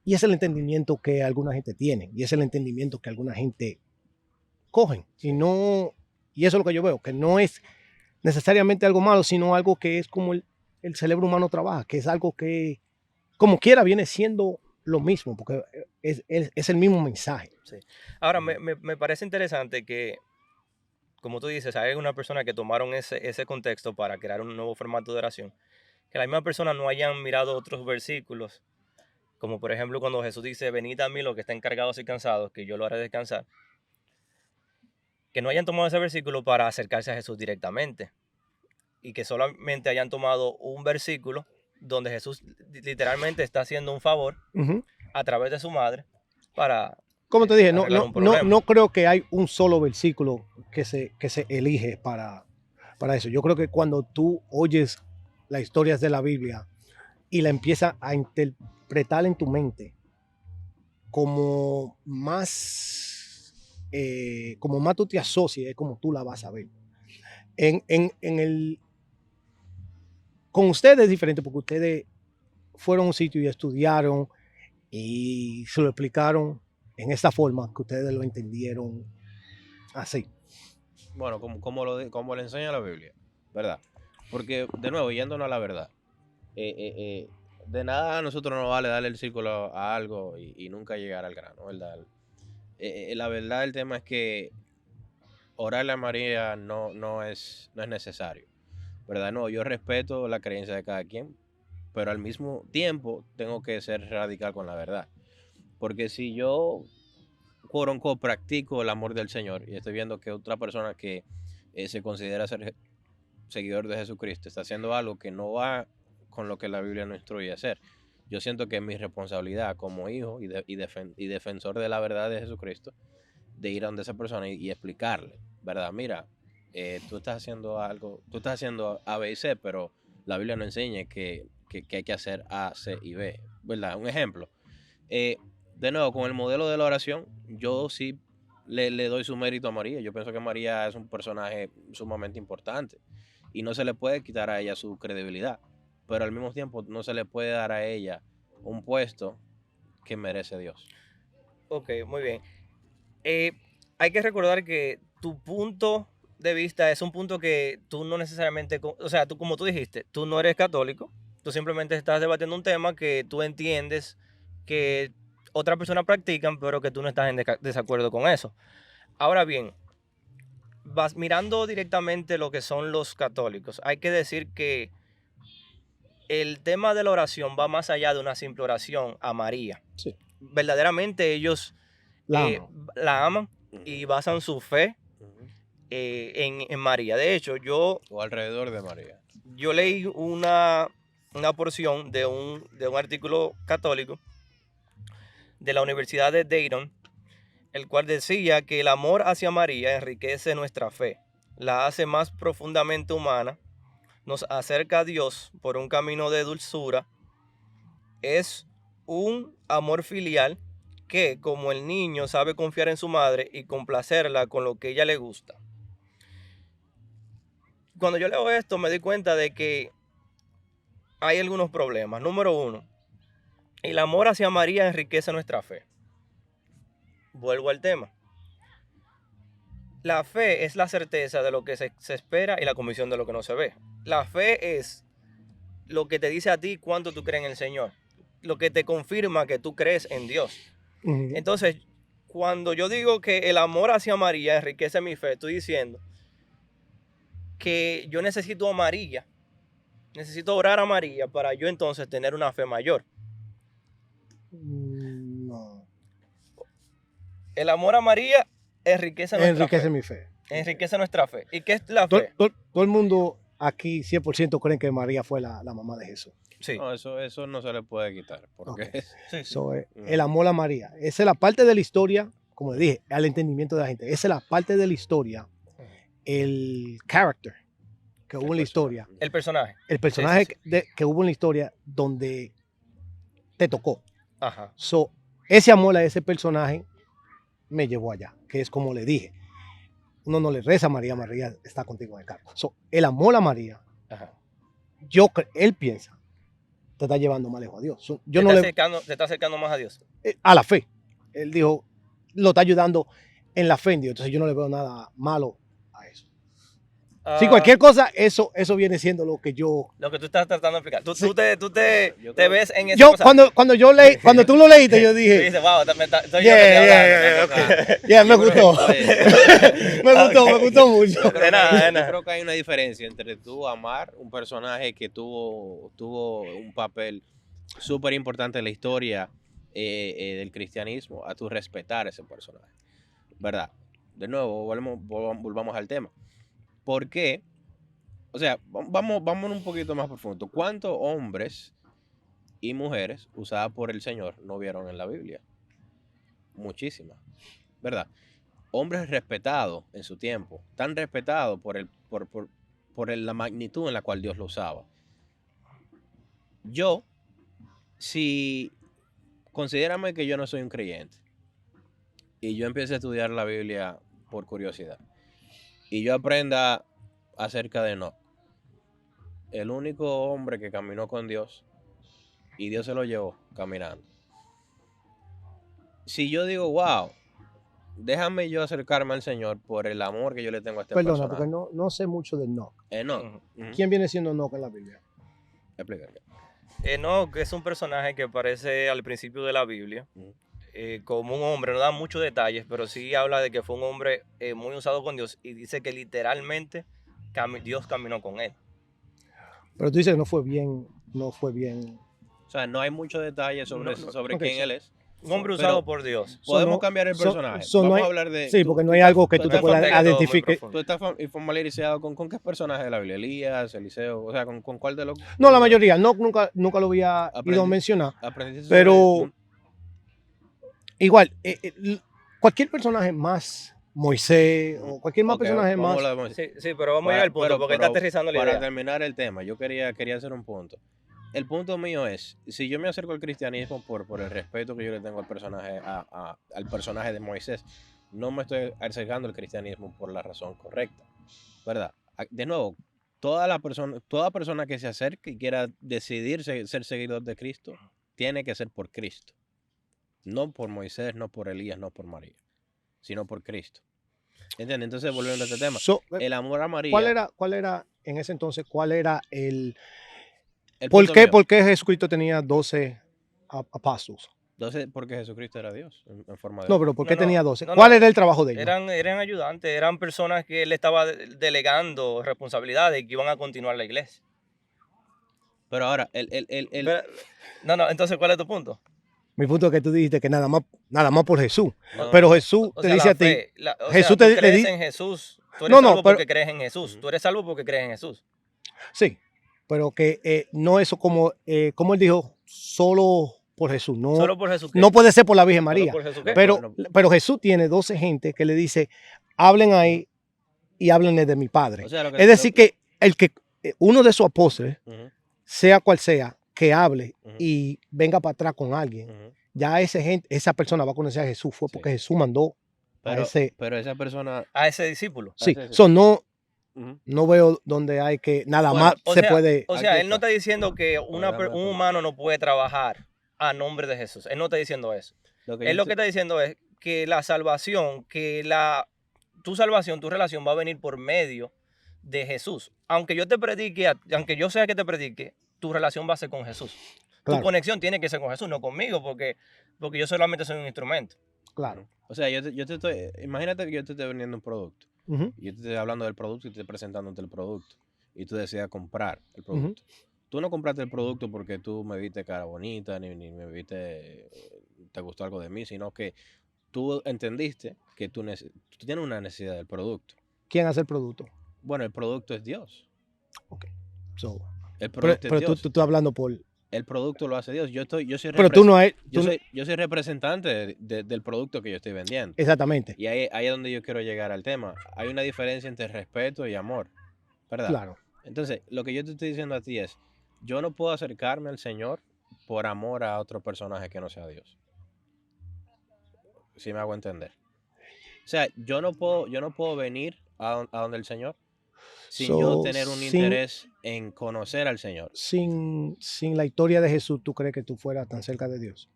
Y ese es el entendimiento que alguna gente tiene. Y ese es el entendimiento que alguna gente cogen. Y eso es lo que yo veo, que no es necesariamente algo malo, sino algo que es como el cerebro humano trabaja, que es algo que, como quiera, viene siendo lo mismo, porque es el mismo mensaje. Sí. Ahora, me parece interesante que, como tú dices, hay una persona que tomaron ese contexto para crear un nuevo formato de oración, que la misma persona no hayan mirado otros versículos, como por ejemplo cuando Jesús dice, venid a mí los que estén cargados y cansados, que yo lo haré descansar, que no hayan tomado ese versículo para acercarse a Jesús directamente, y que solamente hayan tomado un versículo donde Jesús literalmente está haciendo un favor Ujú. a través de su madre para Como te dije, arreglar un problema. no creo que hay un solo versículo que se elige para eso. Yo creo que cuando tú oyes las historias de la Biblia y la empiezas a interpretar en tu mente, como más tú te asocies, es como tú la vas a ver. Con ustedes es diferente porque ustedes fueron a un sitio y estudiaron y se lo explicaron en esa forma que ustedes lo entendieron así. Bueno, como le enseña la Biblia, ¿verdad? Porque, de nuevo, yéndonos a la verdad, de nada a nosotros nos vale darle el círculo a algo y nunca llegar al grano, ¿verdad? La verdad del tema es que orarle a María no es necesario, ¿verdad? No, yo respeto la creencia de cada quien, pero al mismo tiempo tengo que ser radical con la verdad. Porque si yo, quote unquote, practico el amor del Señor y estoy viendo que otra persona que se considera ser seguidor de Jesucristo está haciendo algo que no va con lo que la Biblia nos instruye a hacer. Yo siento que es mi responsabilidad como hijo y defensor de la verdad de Jesucristo, de ir a donde esa persona y explicarle, ¿verdad? Mira, tú estás haciendo algo, tú estás haciendo A, B y C, pero la Biblia nos enseña que hay que hacer A, C y B, ¿verdad? Un ejemplo. De nuevo, con el modelo de la oración, yo sí le doy su mérito a María. Yo pienso que María es un personaje sumamente importante y no se le puede quitar a ella su credibilidad, pero al mismo tiempo no se le puede dar a ella un puesto que merece Dios. Ok, muy bien. Hay que recordar que tu punto de vista es un punto que tú no necesariamente, o sea, tú como tú dijiste, tú no eres católico, tú simplemente estás debatiendo un tema que tú entiendes que otras personas practican, pero que tú no estás en desacuerdo con eso. Ahora bien, vas mirando directamente lo que son los católicos. Hay que decir que el tema de la oración va más allá de una simple oración a María. Sí. Verdaderamente ellos La amo. la aman y basan su fe en María. De hecho, O alrededor de María. yo leí una porción de un artículo católico de la Universidad de Dayton, el cual decía que el amor hacia María enriquece nuestra fe, la hace más profundamente humana, nos acerca a Dios por un camino de dulzura, es un amor filial que, como el niño sabe confiar en su madre y complacerla con lo que ella le gusta. Cuando yo leo esto me di cuenta de que hay algunos problemas. Número uno, el amor hacia María enriquece nuestra fe. Vuelvo al tema. La fe es la certeza de lo que se espera y la convicción de lo que no se ve. La fe es lo que te dice a ti cuánto tú crees en el Señor, lo que te confirma que tú crees en Dios. Entonces, cuando yo digo que el amor hacia María enriquece mi fe, estoy diciendo que yo necesito a María, necesito orar a María para yo entonces tener una fe mayor. No. El amor a María enriquece nuestra fe. Mi fe. Enriquece nuestra fe. ¿Y qué es la Todo, fe? todo el mundo aquí 100% creen que María fue la mamá de Jesús. Sí. No, eso no se le puede quitar. Porque Okay. Sí. So, el amor a María. Esa es la parte de la historia, como le dije, al entendimiento de la gente. Esa es la parte de la historia, el character que hubo en la historia. El personaje. El personaje Sí. que hubo en la historia donde te tocó. Ajá. So, ese amor a ese personaje me llevó allá, que es como le dije. Uno no le reza a María, María está contigo en el carro. So, el amor a María, Ajá. él piensa, te está llevando más lejos a Dios. So, Te está acercando más a Dios. A la fe. Él dijo, lo está ayudando en la fe en Dios. Entonces yo no le veo nada malo a eso. Sí, cualquier cosa, eso viene siendo lo que yo... Lo que tú estás tratando de explicar. Sí. Tú te ves en ese Yo, cuando yo leí, cuando tú lo leíste, yo dije... dices, wow, soy Yeah, me gustó. me gustó mucho. Yo creo que hay una diferencia entre tú amar un personaje que tuvo un papel súper importante en la historia del cristianismo a tú respetar ese personaje, ¿verdad? De nuevo, volvamos al tema. ¿Por qué? O sea, vamos un poquito más profundo. ¿Cuántos hombres y mujeres usadas por el Señor no vieron en la Biblia? Muchísimas, ¿verdad? Hombres respetados en su tiempo, tan respetados por la magnitud en la cual Dios lo usaba. Yo, si considérame que yo no soy un creyente y yo empiezo a estudiar la Biblia por curiosidad y yo aprenda acerca de Enoc, el único hombre que caminó con Dios y Dios se lo llevó caminando. Si yo digo, wow, déjame yo acercarme al Señor por el amor que yo le tengo a este Perdona, personaje. porque no sé mucho de Enoc. Enoc. ¿Quién viene siendo Enoc en la Biblia? Explícame. Enoc es un personaje que aparece al principio de la Biblia como un hombre, no da muchos detalles, pero sí habla de que fue un hombre muy usado con Dios y dice que literalmente Dios caminó con él. Pero tú dices que no fue bien. O sea, no hay muchos detalles sobre Okay, quién él es. Un hombre Pero- usado por Dios. Podemos no- cambiar el so- personaje. so no Vamos hay- a hablar de... Sí, porque no hay algo que tú te estás puedas familiarizado, muy identificar. profundo. Tú estás familiarizado con qué personaje de la Biblia, Elías, Eliseo, o sea, con cuál de los... No, la mayoría, no, nunca lo había ido a Aprendí- mencionar. Aprendiste Pero sobre- igual, cualquier personaje más, Moisés, o cualquier más Ok, personaje vamos a más. hablar de- Sí, pero vamos a llegar al punto, porque está aterrizando la para idea. terminar el tema, yo quería hacer un punto. El punto mío es, si yo me acerco al cristianismo por el respeto que yo le tengo al personaje, al personaje de Moisés, no me estoy acercando al cristianismo por la razón correcta, ¿verdad? De nuevo, toda persona que se acerque y quiera decidir ser seguidor de Cristo, tiene que ser por Cristo. No por Moisés, no por Elías, no por María, sino por Cristo. ¿Entiendes? Entonces, volviendo a este tema, So, el amor a María... ¿Cuál era en ese entonces, cuál era el ¿por punto qué, mío, por qué Jesucristo tenía 12 apóstoles? entonces, porque Jesucristo era Dios en forma de... No, pero ¿por qué No, tenía 12? no, ¿Cuál no. era el trabajo de ellos? Eran ayudantes, eran personas que él estaba delegando responsabilidades y que iban a continuar la iglesia. Pero ahora, No, entonces, ¿cuál es tu punto? Mi punto es que tú dijiste que nada más por Jesús. No, Pero Jesús O te sea, dice la a ti, fe, Jesús tú te- le crees di- en Jesús. Tú eres No, no, salvo pero- porque crees en Jesús. Tú eres salvo porque crees en Jesús. sí, pero que no eso como él dijo, solo por Jesús. No, Solo por Jesús. no puede ser por la Virgen Solo María. por Jesús. Pero, Bueno. pero Jesús tiene 12 gente que le dice, hablen ahí y hablen de mi Padre. o sea, Es decir, que uno de sus apóstoles, Ujú, sea cual sea, que hable Ujú. y venga para atrás con alguien, ujú. ya esa persona va a conocer a Jesús, fue Sí. porque Jesús mandó a ese. Pero esa persona... A ese discípulo. Sí, sí. so, no Ujú. veo donde hay que nada Bueno, más o se sea, puede. O sea, Aquí él no está. está diciendo que un Déjame- humano no puede trabajar a nombre de Jesús. Él no está diciendo eso. Lo que Él yo lo que está diciendo es que la salvación, tu salvación, tu relación va a venir por medio de Jesús. Aunque yo te predique, aunque yo sea que te predique, tu relación va a ser con Jesús. Claro. Tu conexión tiene que ser con Jesús, no conmigo, porque yo solamente soy un instrumento. Claro. O sea, yo te estoy... Imagínate que yo te estoy vendiendo un producto. Ujú. Y yo te estoy hablando del producto y te estoy presentándote el producto. Y tú decidas comprar el producto. Tú no compraste el producto porque tú me viste cara bonita, ni me viste, te gustó algo de mí, sino que tú entendiste que tú tienes una necesidad del producto. ¿Quién hace el producto? Bueno, el producto es Dios. So, El pero producto es tú Dios. estás hablando por. El producto lo hace Dios. Yo soy Pero tú no hay. yo tú no- soy representante del producto que yo estoy vendiendo. Exactamente. Y ahí es donde yo quiero llegar al tema. Hay una diferencia entre respeto y amor, ¿verdad? Claro. Entonces, lo que yo te estoy diciendo a ti es, yo no puedo acercarme al Señor por amor a otro personaje que no sea Dios. Si me hago entender. O sea, yo no puedo venir a donde el Señor sin yo So, tener un sin- interés en conocer al Señor. Sin la historia de Jesús, ¿tú crees que tú fueras tan cerca de Dios?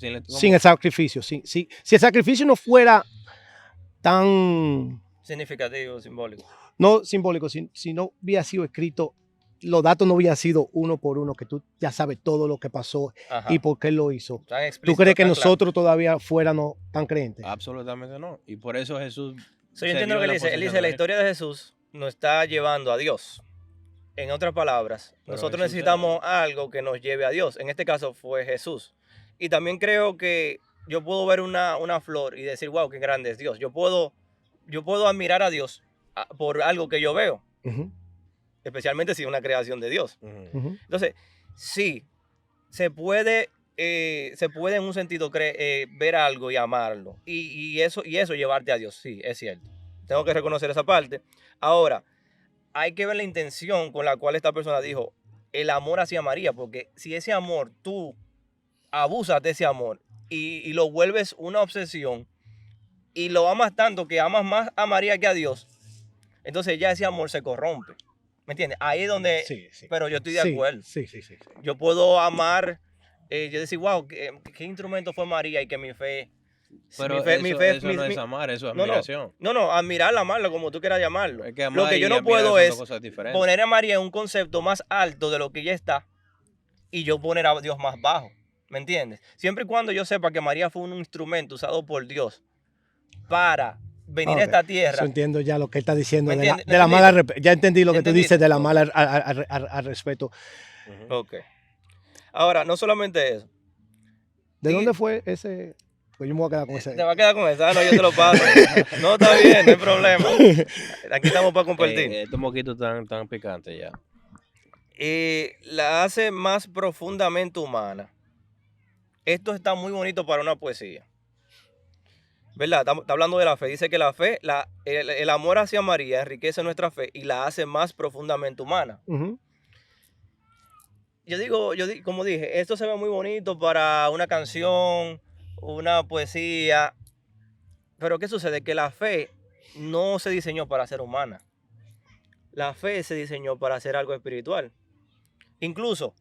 ¿Cómo? Sin el sacrificio. Si el sacrificio no fuera tan. Significativo, simbólico. No simbólico, si no hubiera sido escrito, los datos no hubieran sido uno por uno, que tú ya sabes todo lo que pasó Ajá. y por qué lo hizo. Tan ¿Tú explícito, crees que tan nosotros todavía fuéramos tan creyentes? Absolutamente no. Y por eso Jesús... claro. So, se yo entiendo dio lo que la él dice. Él posición dice, de la venir. historia de Jesús nos está llevando a Dios. En otras palabras, Pero nosotros Jesús necesitamos algo que nos lleve a Dios. En este caso fue Jesús. Y también creo que yo puedo ver una flor y decir, wow, qué grande es Dios. Yo puedo admirar a Dios por algo que yo veo, Ujú, especialmente si es una creación de Dios. Ujú. ujú. Entonces, sí, se puede en un sentido ver algo y amarlo. Y eso llevarte a Dios. Sí, es cierto. Tengo que reconocer esa parte. Ahora, hay que ver la intención con la cual esta persona dijo el amor hacia María, porque si ese amor, tú abusas de ese amor y lo vuelves una obsesión y lo amas tanto que amas más a María que a Dios, entonces ya ese amor se corrompe. ¿Me entiendes? Ahí es donde... Sí, sí. Pero yo estoy de Sí, acuerdo. Sí. Yo puedo amar, yo decir, wow, ¿qué instrumento fue María? Y que mi fe... Pero eso no es amar, eso es no, admiración. No, admirarla, amarla, como tú quieras llamarlo. Es que Lo amar que yo y no admirar puedo son dos es cosas diferentes. poner a María en un concepto más alto de lo que ella está y yo poner a Dios más bajo. ¿Me entiendes? Siempre y cuando yo sepa que María fue un instrumento usado por Dios para venir Ok, a esta tierra. Yo entiendo ya lo que él está diciendo ¿Me de la, entiendes? de la mala ya entendí lo que tú ¿Entendiste? dices de la mala al respeto. Ujú. Ok. Ahora, no solamente eso. ¿De Y- dónde fue ese? Pues yo me voy a quedar con Te ese. va a quedar con esa, no, yo te lo paso. No, está bien, no hay problema. Aquí estamos para compartir. Estos moquitos tan picantes ya. La hace más profundamente humana. Esto está muy bonito para una poesía. ¿Verdad? Está hablando de la fe. Dice que la fe, el amor hacia María enriquece nuestra fe y la hace más profundamente humana. Ujú. Como dije, esto se ve muy bonito para una canción, una poesía. Pero ¿qué sucede? Que la fe no se diseñó para ser humana. La fe se diseñó para hacer algo espiritual. Incluso,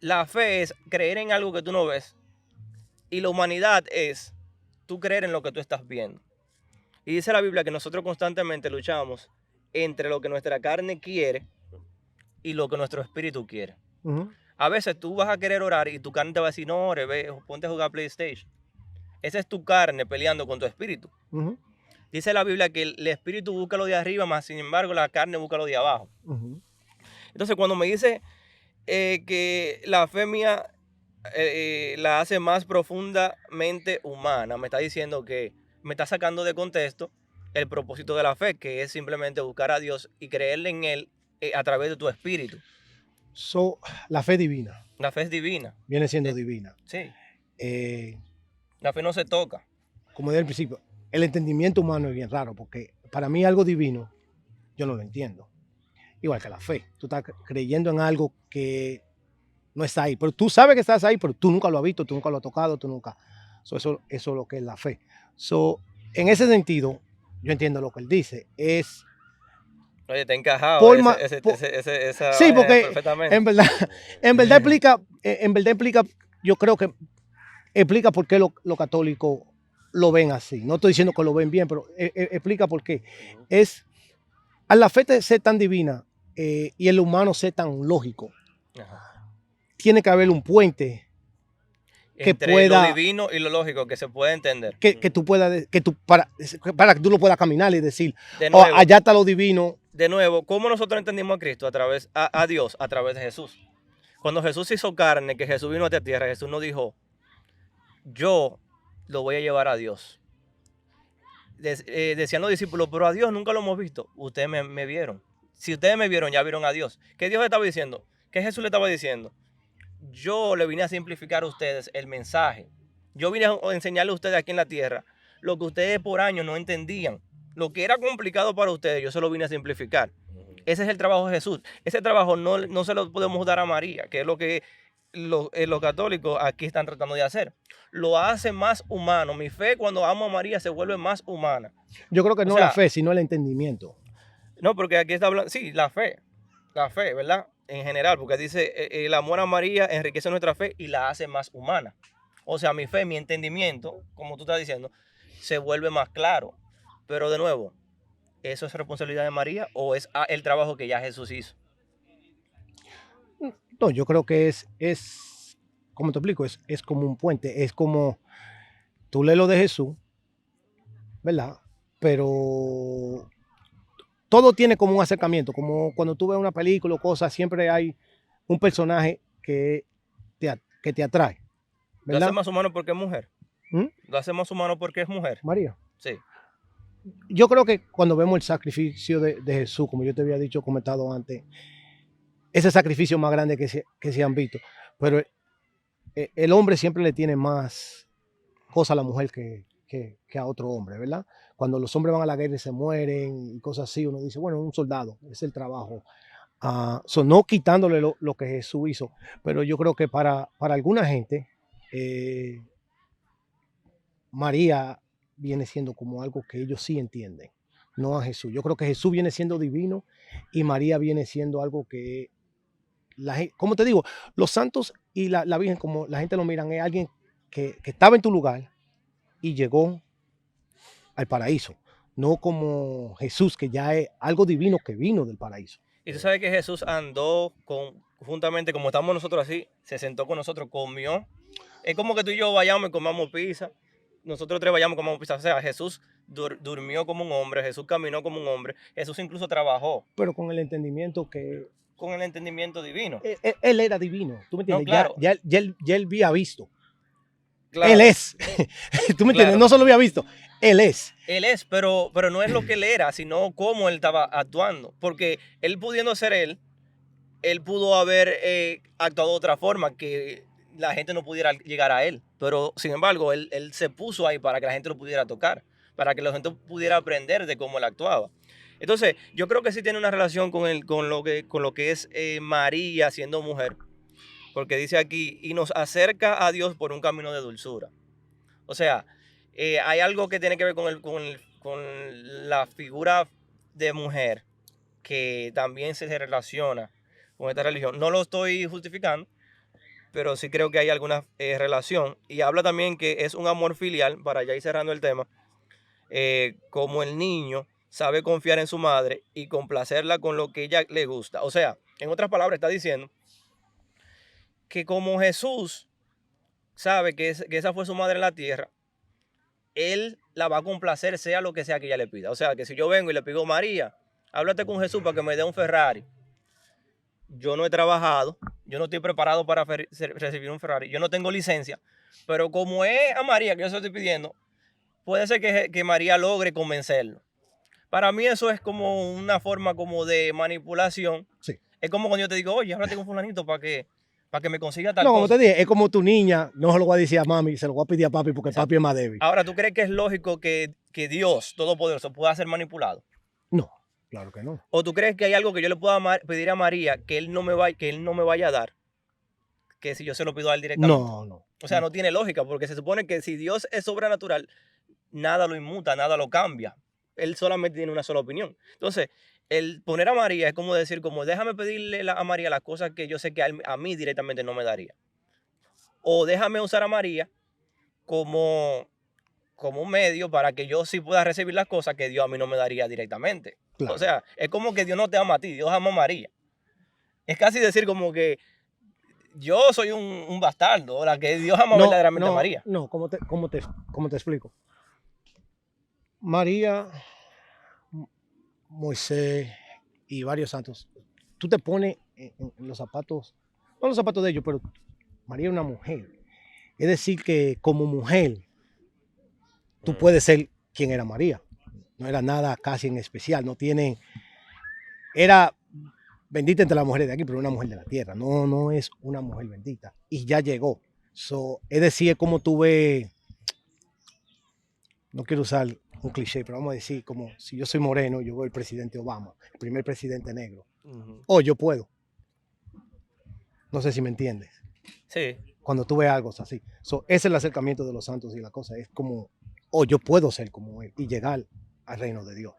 la fe es creer en algo que tú no ves. Y la humanidad es tú creer en lo que tú estás viendo. Y dice la Biblia que nosotros constantemente luchamos entre lo que nuestra carne quiere y lo que nuestro espíritu quiere. Ujú. A veces tú vas a querer orar y tu carne te va a decir, no, ore, ve, ponte a jugar PlayStation. Esa es tu carne peleando con tu espíritu. Ujú. Dice la Biblia que el espíritu busca lo de arriba, más sin embargo la carne busca lo de abajo. Ujú. Entonces cuando me dice que la fe mía la hace más profundamente humana, me está diciendo que me está sacando de contexto el propósito de la fe, que es simplemente buscar a Dios y creerle en Él a través de tu espíritu. So, la fe divina, La fe es divina, viene siendo divina. sí. Eh, La fe no se toca. como dije al principio, el entendimiento humano es bien raro, porque para mí algo divino, yo no lo entiendo. Igual que la fe. Tú estás creyendo en algo que no está ahí, pero tú sabes que estás ahí, pero tú nunca lo has visto, tú nunca lo has tocado, tú nunca. Eso es lo que es la fe. So, en ese sentido, yo entiendo lo que él dice. Es Oye, está encajado forma, esa sí, vaina porque perfectamente. en verdad explica, yo creo que explica por qué los católicos lo ven así. No estoy diciendo que lo ven bien, pero explica por qué. Es a la fe ser tan divina y el humano ser tan lógico, Ajá. tiene que haber un puente que Entre pueda, lo divino y lo lógico, que se puede entender. que tú puedas, para que tú lo puedas caminar y decir, De oh, nuevo, allá está lo divino. ¿cómo nosotros entendimos a Cristo? A Dios, a través de Jesús. Cuando Jesús hizo carne, que Jesús vino a esta tierra, Jesús no dijo, yo lo voy a llevar a Dios. Decían los discípulos, pero a Dios nunca lo hemos visto. Ustedes me vieron. Si ustedes me vieron, ya vieron a Dios. ¿Qué Dios le estaba diciendo? ¿Qué Jesús le estaba diciendo? Yo le vine a simplificar a ustedes el mensaje. Yo vine a enseñarle a ustedes aquí en la tierra lo que ustedes por años no entendían. Lo que era complicado para ustedes, yo se lo vine a simplificar. Ese es el trabajo de Jesús. Ese trabajo no se lo podemos dar a María, que es lo que los católicos aquí están tratando de hacer. Lo hace más humano. Mi fe cuando amo a María se vuelve más humana. Yo creo que O no sea, la fe, sino el entendimiento. No, porque aquí está hablando, sí, la fe, ¿verdad? En general, porque dice, el amor a María enriquece nuestra fe y la hace más humana. O sea, mi fe, mi entendimiento, como tú estás diciendo, se vuelve más claro. Pero de nuevo, ¿eso es responsabilidad de María o es el trabajo que ya Jesús hizo? No, yo creo que como te explico, es como un puente, es como tú lees lo de Jesús, ¿verdad? Pero todo tiene como un acercamiento, como cuando tú ves una película o cosas, siempre hay un personaje que te atrae, ¿Lo hace ¿verdad? más humano porque es mujer? ¿Mm? ¿Lo hace más humano porque es mujer? María. Sí. Yo creo que cuando vemos el sacrificio de Jesús, como yo te había dicho, comentado antes, ese sacrificio más grande que se han visto, pero el hombre siempre le tiene más cosas a la mujer que a otro hombre, ¿verdad? Cuando los hombres van a la guerra y se mueren y cosas así, uno dice, bueno, un soldado, es el trabajo. No quitándole lo que Jesús hizo, pero yo creo que para alguna gente, María viene siendo como algo que ellos sí entienden, no a Jesús. Yo creo que Jesús viene siendo divino y María viene siendo algo que, como te digo, los santos y la Virgen, como la gente lo miran, es alguien que estaba en tu lugar y llegó al paraíso, no como Jesús, que ya es algo divino que vino del paraíso. Y tú sabes que Jesús andó juntamente, como estamos nosotros así, se sentó con nosotros, comió. Es como que tú y yo vayamos y comamos pizza. Nosotros tres vayamos y comamos pizza. O sea, Jesús durmió como un hombre, Jesús caminó como un hombre, Jesús incluso trabajó. Pero con el entendimiento con el entendimiento divino. Él era divino, ¿tú me entiendes? No, claro. Ya él había visto. Claro, Él es. ¿Tú me entiendes? Claro. No solo había visto, él es. Él es, pero no es lo que él era, sino cómo él estaba actuando. Porque él pudiendo ser él pudo haber actuado de otra forma que la gente no pudiera llegar a él. Pero, sin embargo, él se puso ahí para que la gente lo pudiera tocar, para que la gente pudiera aprender de cómo él actuaba. Entonces, yo creo que sí tiene una relación con lo que es María siendo mujer. Porque dice aquí, y nos acerca a Dios por un camino de dulzura. O sea, hay algo que tiene que ver con la figura de mujer que también se relaciona con esta religión. No lo estoy justificando, pero sí creo que hay alguna relación. Y habla también que es un amor filial, para ya ir cerrando el tema, como el niño sabe confiar en su madre y complacerla con lo que ella le gusta. O sea, en otras palabras, está diciendo que como Jesús sabe que esa fue su madre en la tierra, él la va a complacer sea lo que sea que ella le pida. O sea, que si yo vengo y le pido, María, háblate con Jesús para que me dé un Ferrari. Yo no he trabajado, yo no estoy preparado para recibir un Ferrari, yo no tengo licencia, pero como es a María que yo se lo estoy pidiendo, puede ser que María logre convencerlo. Para mí eso es como una forma como de manipulación. Sí. Es como cuando yo te digo, oye, háblate con fulanito para que me consiga tal No, como cosa. te dije, es como tu niña, no se lo voy a decir a mami, se lo voy a pedir a papi porque papi es más débil. Ahora, ¿tú crees que es lógico que Dios Todopoderoso pueda ser manipulado? No, claro que no. ¿O tú crees que hay algo que yo le pueda pedir a María que él no me vaya a dar? Que si yo se lo pido a él directamente. No. O sea, no tiene lógica, porque se supone que si Dios es sobrenatural, nada lo inmuta, nada lo cambia. Él solamente tiene una sola opinión. Entonces, el poner a María es como decir, como déjame pedirle a María las cosas que yo sé que a mí directamente no me daría. O déjame usar a María como un medio para que yo sí pueda recibir las cosas que Dios a mí no me daría directamente. Claro. O sea, es como que Dios no te ama a ti, Dios ama a María. Es casi decir como que yo soy un bastardo, ahora que Dios ama verdaderamente a María. No, ¿cómo te explico? María, Moisés y varios santos, tú te pones en los zapatos, no los zapatos de ellos, pero María es una mujer. Es decir, que como mujer, tú puedes ser quien era María. No era nada casi en especial, era bendita entre las mujeres de aquí, pero una mujer de la tierra. No es una mujer bendita. Y ya llegó. Es decir, es como tú ves, no quiero usar un cliché, pero vamos a decir, como si yo soy moreno, yo veo el presidente Obama, el primer presidente negro. Yo puedo. No sé si me entiendes. Sí. Cuando tú ves algo así. Ese es el acercamiento de los santos y la cosa. Es como, yo puedo ser como él y llegar al reino de Dios.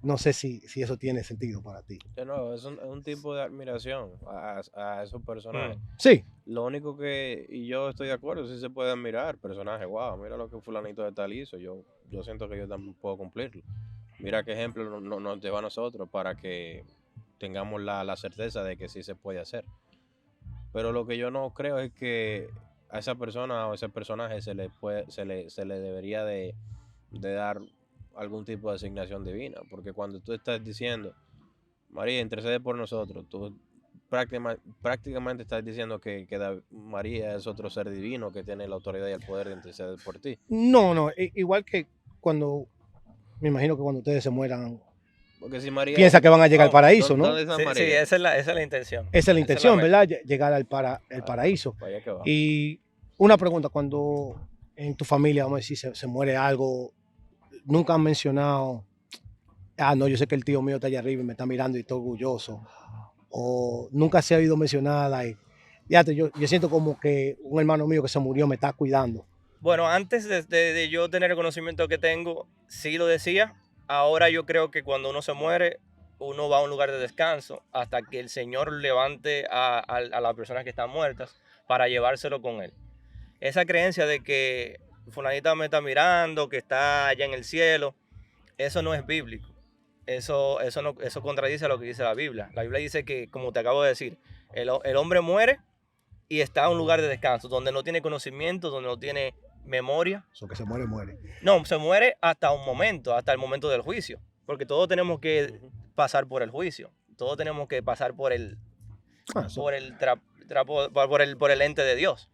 No sé si eso tiene sentido para ti. De nuevo, es un tipo de admiración a esos personajes. Sí. Lo único y yo estoy de acuerdo, sí se puede admirar personajes. Wow, mira lo que fulanito de tal hizo. Yo siento que yo también puedo cumplirlo. Mira qué ejemplo nos lleva a nosotros para que tengamos la certeza de que sí se puede hacer. Pero lo que yo no creo es que a esa persona o a ese personaje se le debería de dar algún tipo de asignación divina, porque cuando tú estás diciendo, María, intercede por nosotros, tú prácticamente estás diciendo que María es otro ser divino que tiene la autoridad y el poder de interceder por ti. No, igual que cuando, me imagino que cuando ustedes se mueran, porque si María piensa que van a llegar al paraíso, ¿no? ¿Dónde está María? Sí, esa es la intención. Esa es la intención, ¿verdad? Llegar al paraíso. Vaya que va. Y una pregunta, cuando en tu familia, vamos a decir, se muere algo, nunca han mencionado, no, yo sé que el tío mío está allá arriba y me está mirando y estoy orgulloso, o nunca se ha oído mencionada, yo siento como que un hermano mío que se murió me está cuidando. Bueno, antes de yo tener el conocimiento que tengo, sí lo decía. Ahora yo creo que cuando uno se muere, uno va a un lugar de descanso hasta que el Señor levante a las personas que están muertas para llevárselo con Él. Esa creencia de que fulanita me está mirando, que está allá en el cielo, eso no es bíblico. Eso contradice a lo que dice la Biblia. La Biblia dice que, como te acabo de decir, el hombre muere y está en un lugar de descanso, donde no tiene conocimiento, donde no tiene memoria. Eso que se muere, muere. No, se muere hasta el momento del juicio, porque todos tenemos que pasar por el juicio. todos tenemos que pasar por el, So, por el ente de Dios.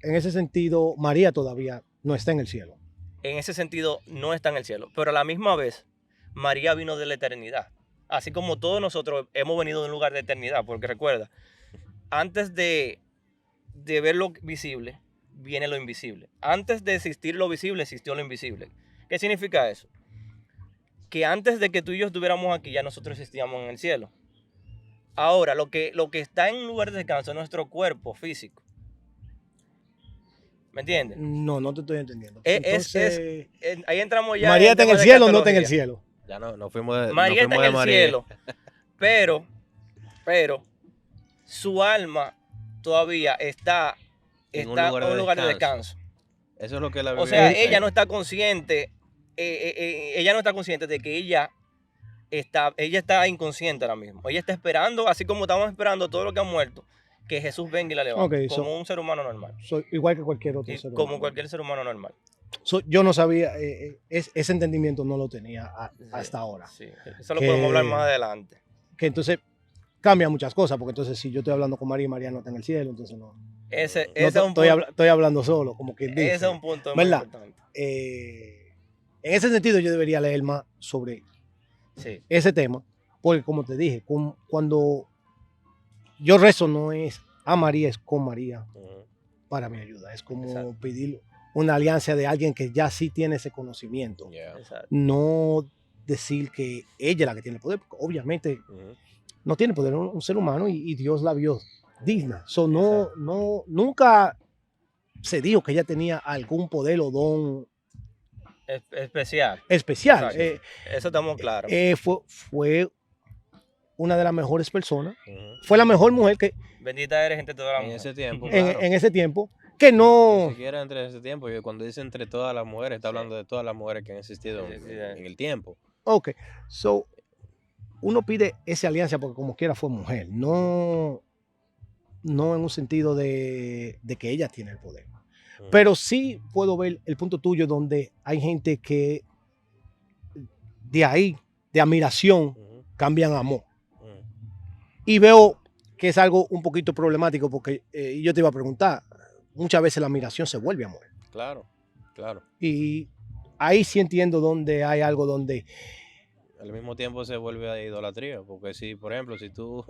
en ese sentido, María todavía no está en el cielo. En ese sentido, no está en el cielo. Pero a la misma vez, María vino de la eternidad. Así como todos nosotros hemos venido de un lugar de eternidad. Porque recuerda, antes de ver lo visible, viene lo invisible. Antes de existir lo visible, existió lo invisible. ¿Qué significa eso? Que antes de que tú y yo estuviéramos aquí, ya nosotros existíamos en el cielo. Ahora, lo que está en un lugar de descanso es nuestro cuerpo físico. ¿Me entiendes? No te estoy entendiendo. Ahí entramos ya. ¿María en está en el temas de cielo o no está en el escatología. cielo? Ya no fuimos de María nos fuimos está en de el María. cielo, pero su alma todavía está en un lugar de descanso. Eso es lo que la O Biblia sea, dice. ella no está consciente, ella no está consciente de que ella está inconsciente ahora mismo. Ella está esperando, así como estamos esperando todo lo que ha muerto, que Jesús venga y la levante, Ok, como un ser humano normal. Soy igual que cualquier otro Y ser como humano. cualquier ser humano normal. Yo no sabía, ese entendimiento no lo tenía hasta ahora. Sí, eso lo Que- podemos hablar más adelante. Que entonces cambia muchas cosas, porque entonces si yo estoy hablando con María y María no está en el cielo, entonces no. Ese No, es un estoy, punto, estoy hablando solo, como quien dice. ese es un punto muy ¿Verdad? importante. En ese sentido yo debería leer más sobre Sí, ese tema, porque como te dije, cuando yo rezo no es a María, es con María Ujú. para mi ayuda. Es como Exacto. pedir una alianza de alguien que ya sí tiene ese conocimiento. Yeah. exacto. No decir que ella es la que tiene el poder, porque obviamente Ujú. no tiene poder un ser humano y Dios la vio digna. Nunca se dijo que ella tenía algún poder o don Especial. especial. Exacto. Eso estamos claros. Fue una de las mejores personas. Ujú. Fue la mejor mujer que Bendita eres entre todas las En mujeres. ese tiempo, en, claro. en ese tiempo, que Ni no. siquiera entre ese tiempo. Cuando dice entre todas las mujeres, está Sí. hablando de todas las mujeres que han existido Sí, sí, sí. en el tiempo. Ok, so uno pide esa alianza porque como quiera fue mujer, no en un sentido de que ella tiene el poder. Ujú. Pero sí puedo ver el punto tuyo donde hay gente que de ahí, de admiración, Ujú. cambian a amor. Ujú. Y veo que es algo un poquito problemático porque yo te iba a preguntar, muchas veces la admiración se vuelve amor. Claro, claro. Y ahí sí entiendo donde hay algo donde, Al mismo tiempo se vuelve a idolatría, porque si, por ejemplo, si tú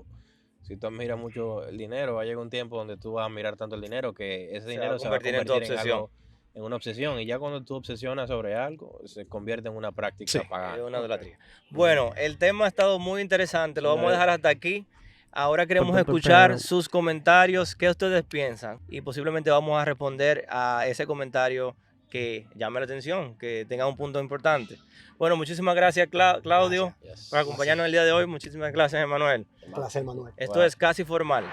admiras mucho el dinero, va a llegar un tiempo donde tú vas a admirar tanto el dinero que ese Se va a dinero se va a convertir en tu convertir en obsesión. algo, en una obsesión. Y ya cuando tú obsesionas sobre algo, se convierte en una práctica Sí. pagana. Es una idolatría. Bueno, el tema ha estado muy interesante. Lo vamos a Señores. dejar hasta aquí. Ahora queremos Pero- escuchar sus comentarios. ¿Qué ustedes piensan? Y posiblemente vamos a responder a ese comentario que llame la atención, que tenga un punto importante. Bueno, muchísimas gracias, Claudio, Yes. por acompañarnos el día de hoy. Muchísimas gracias, Emanuel. placer, Manuel. Esto Wow. es Casi Formal.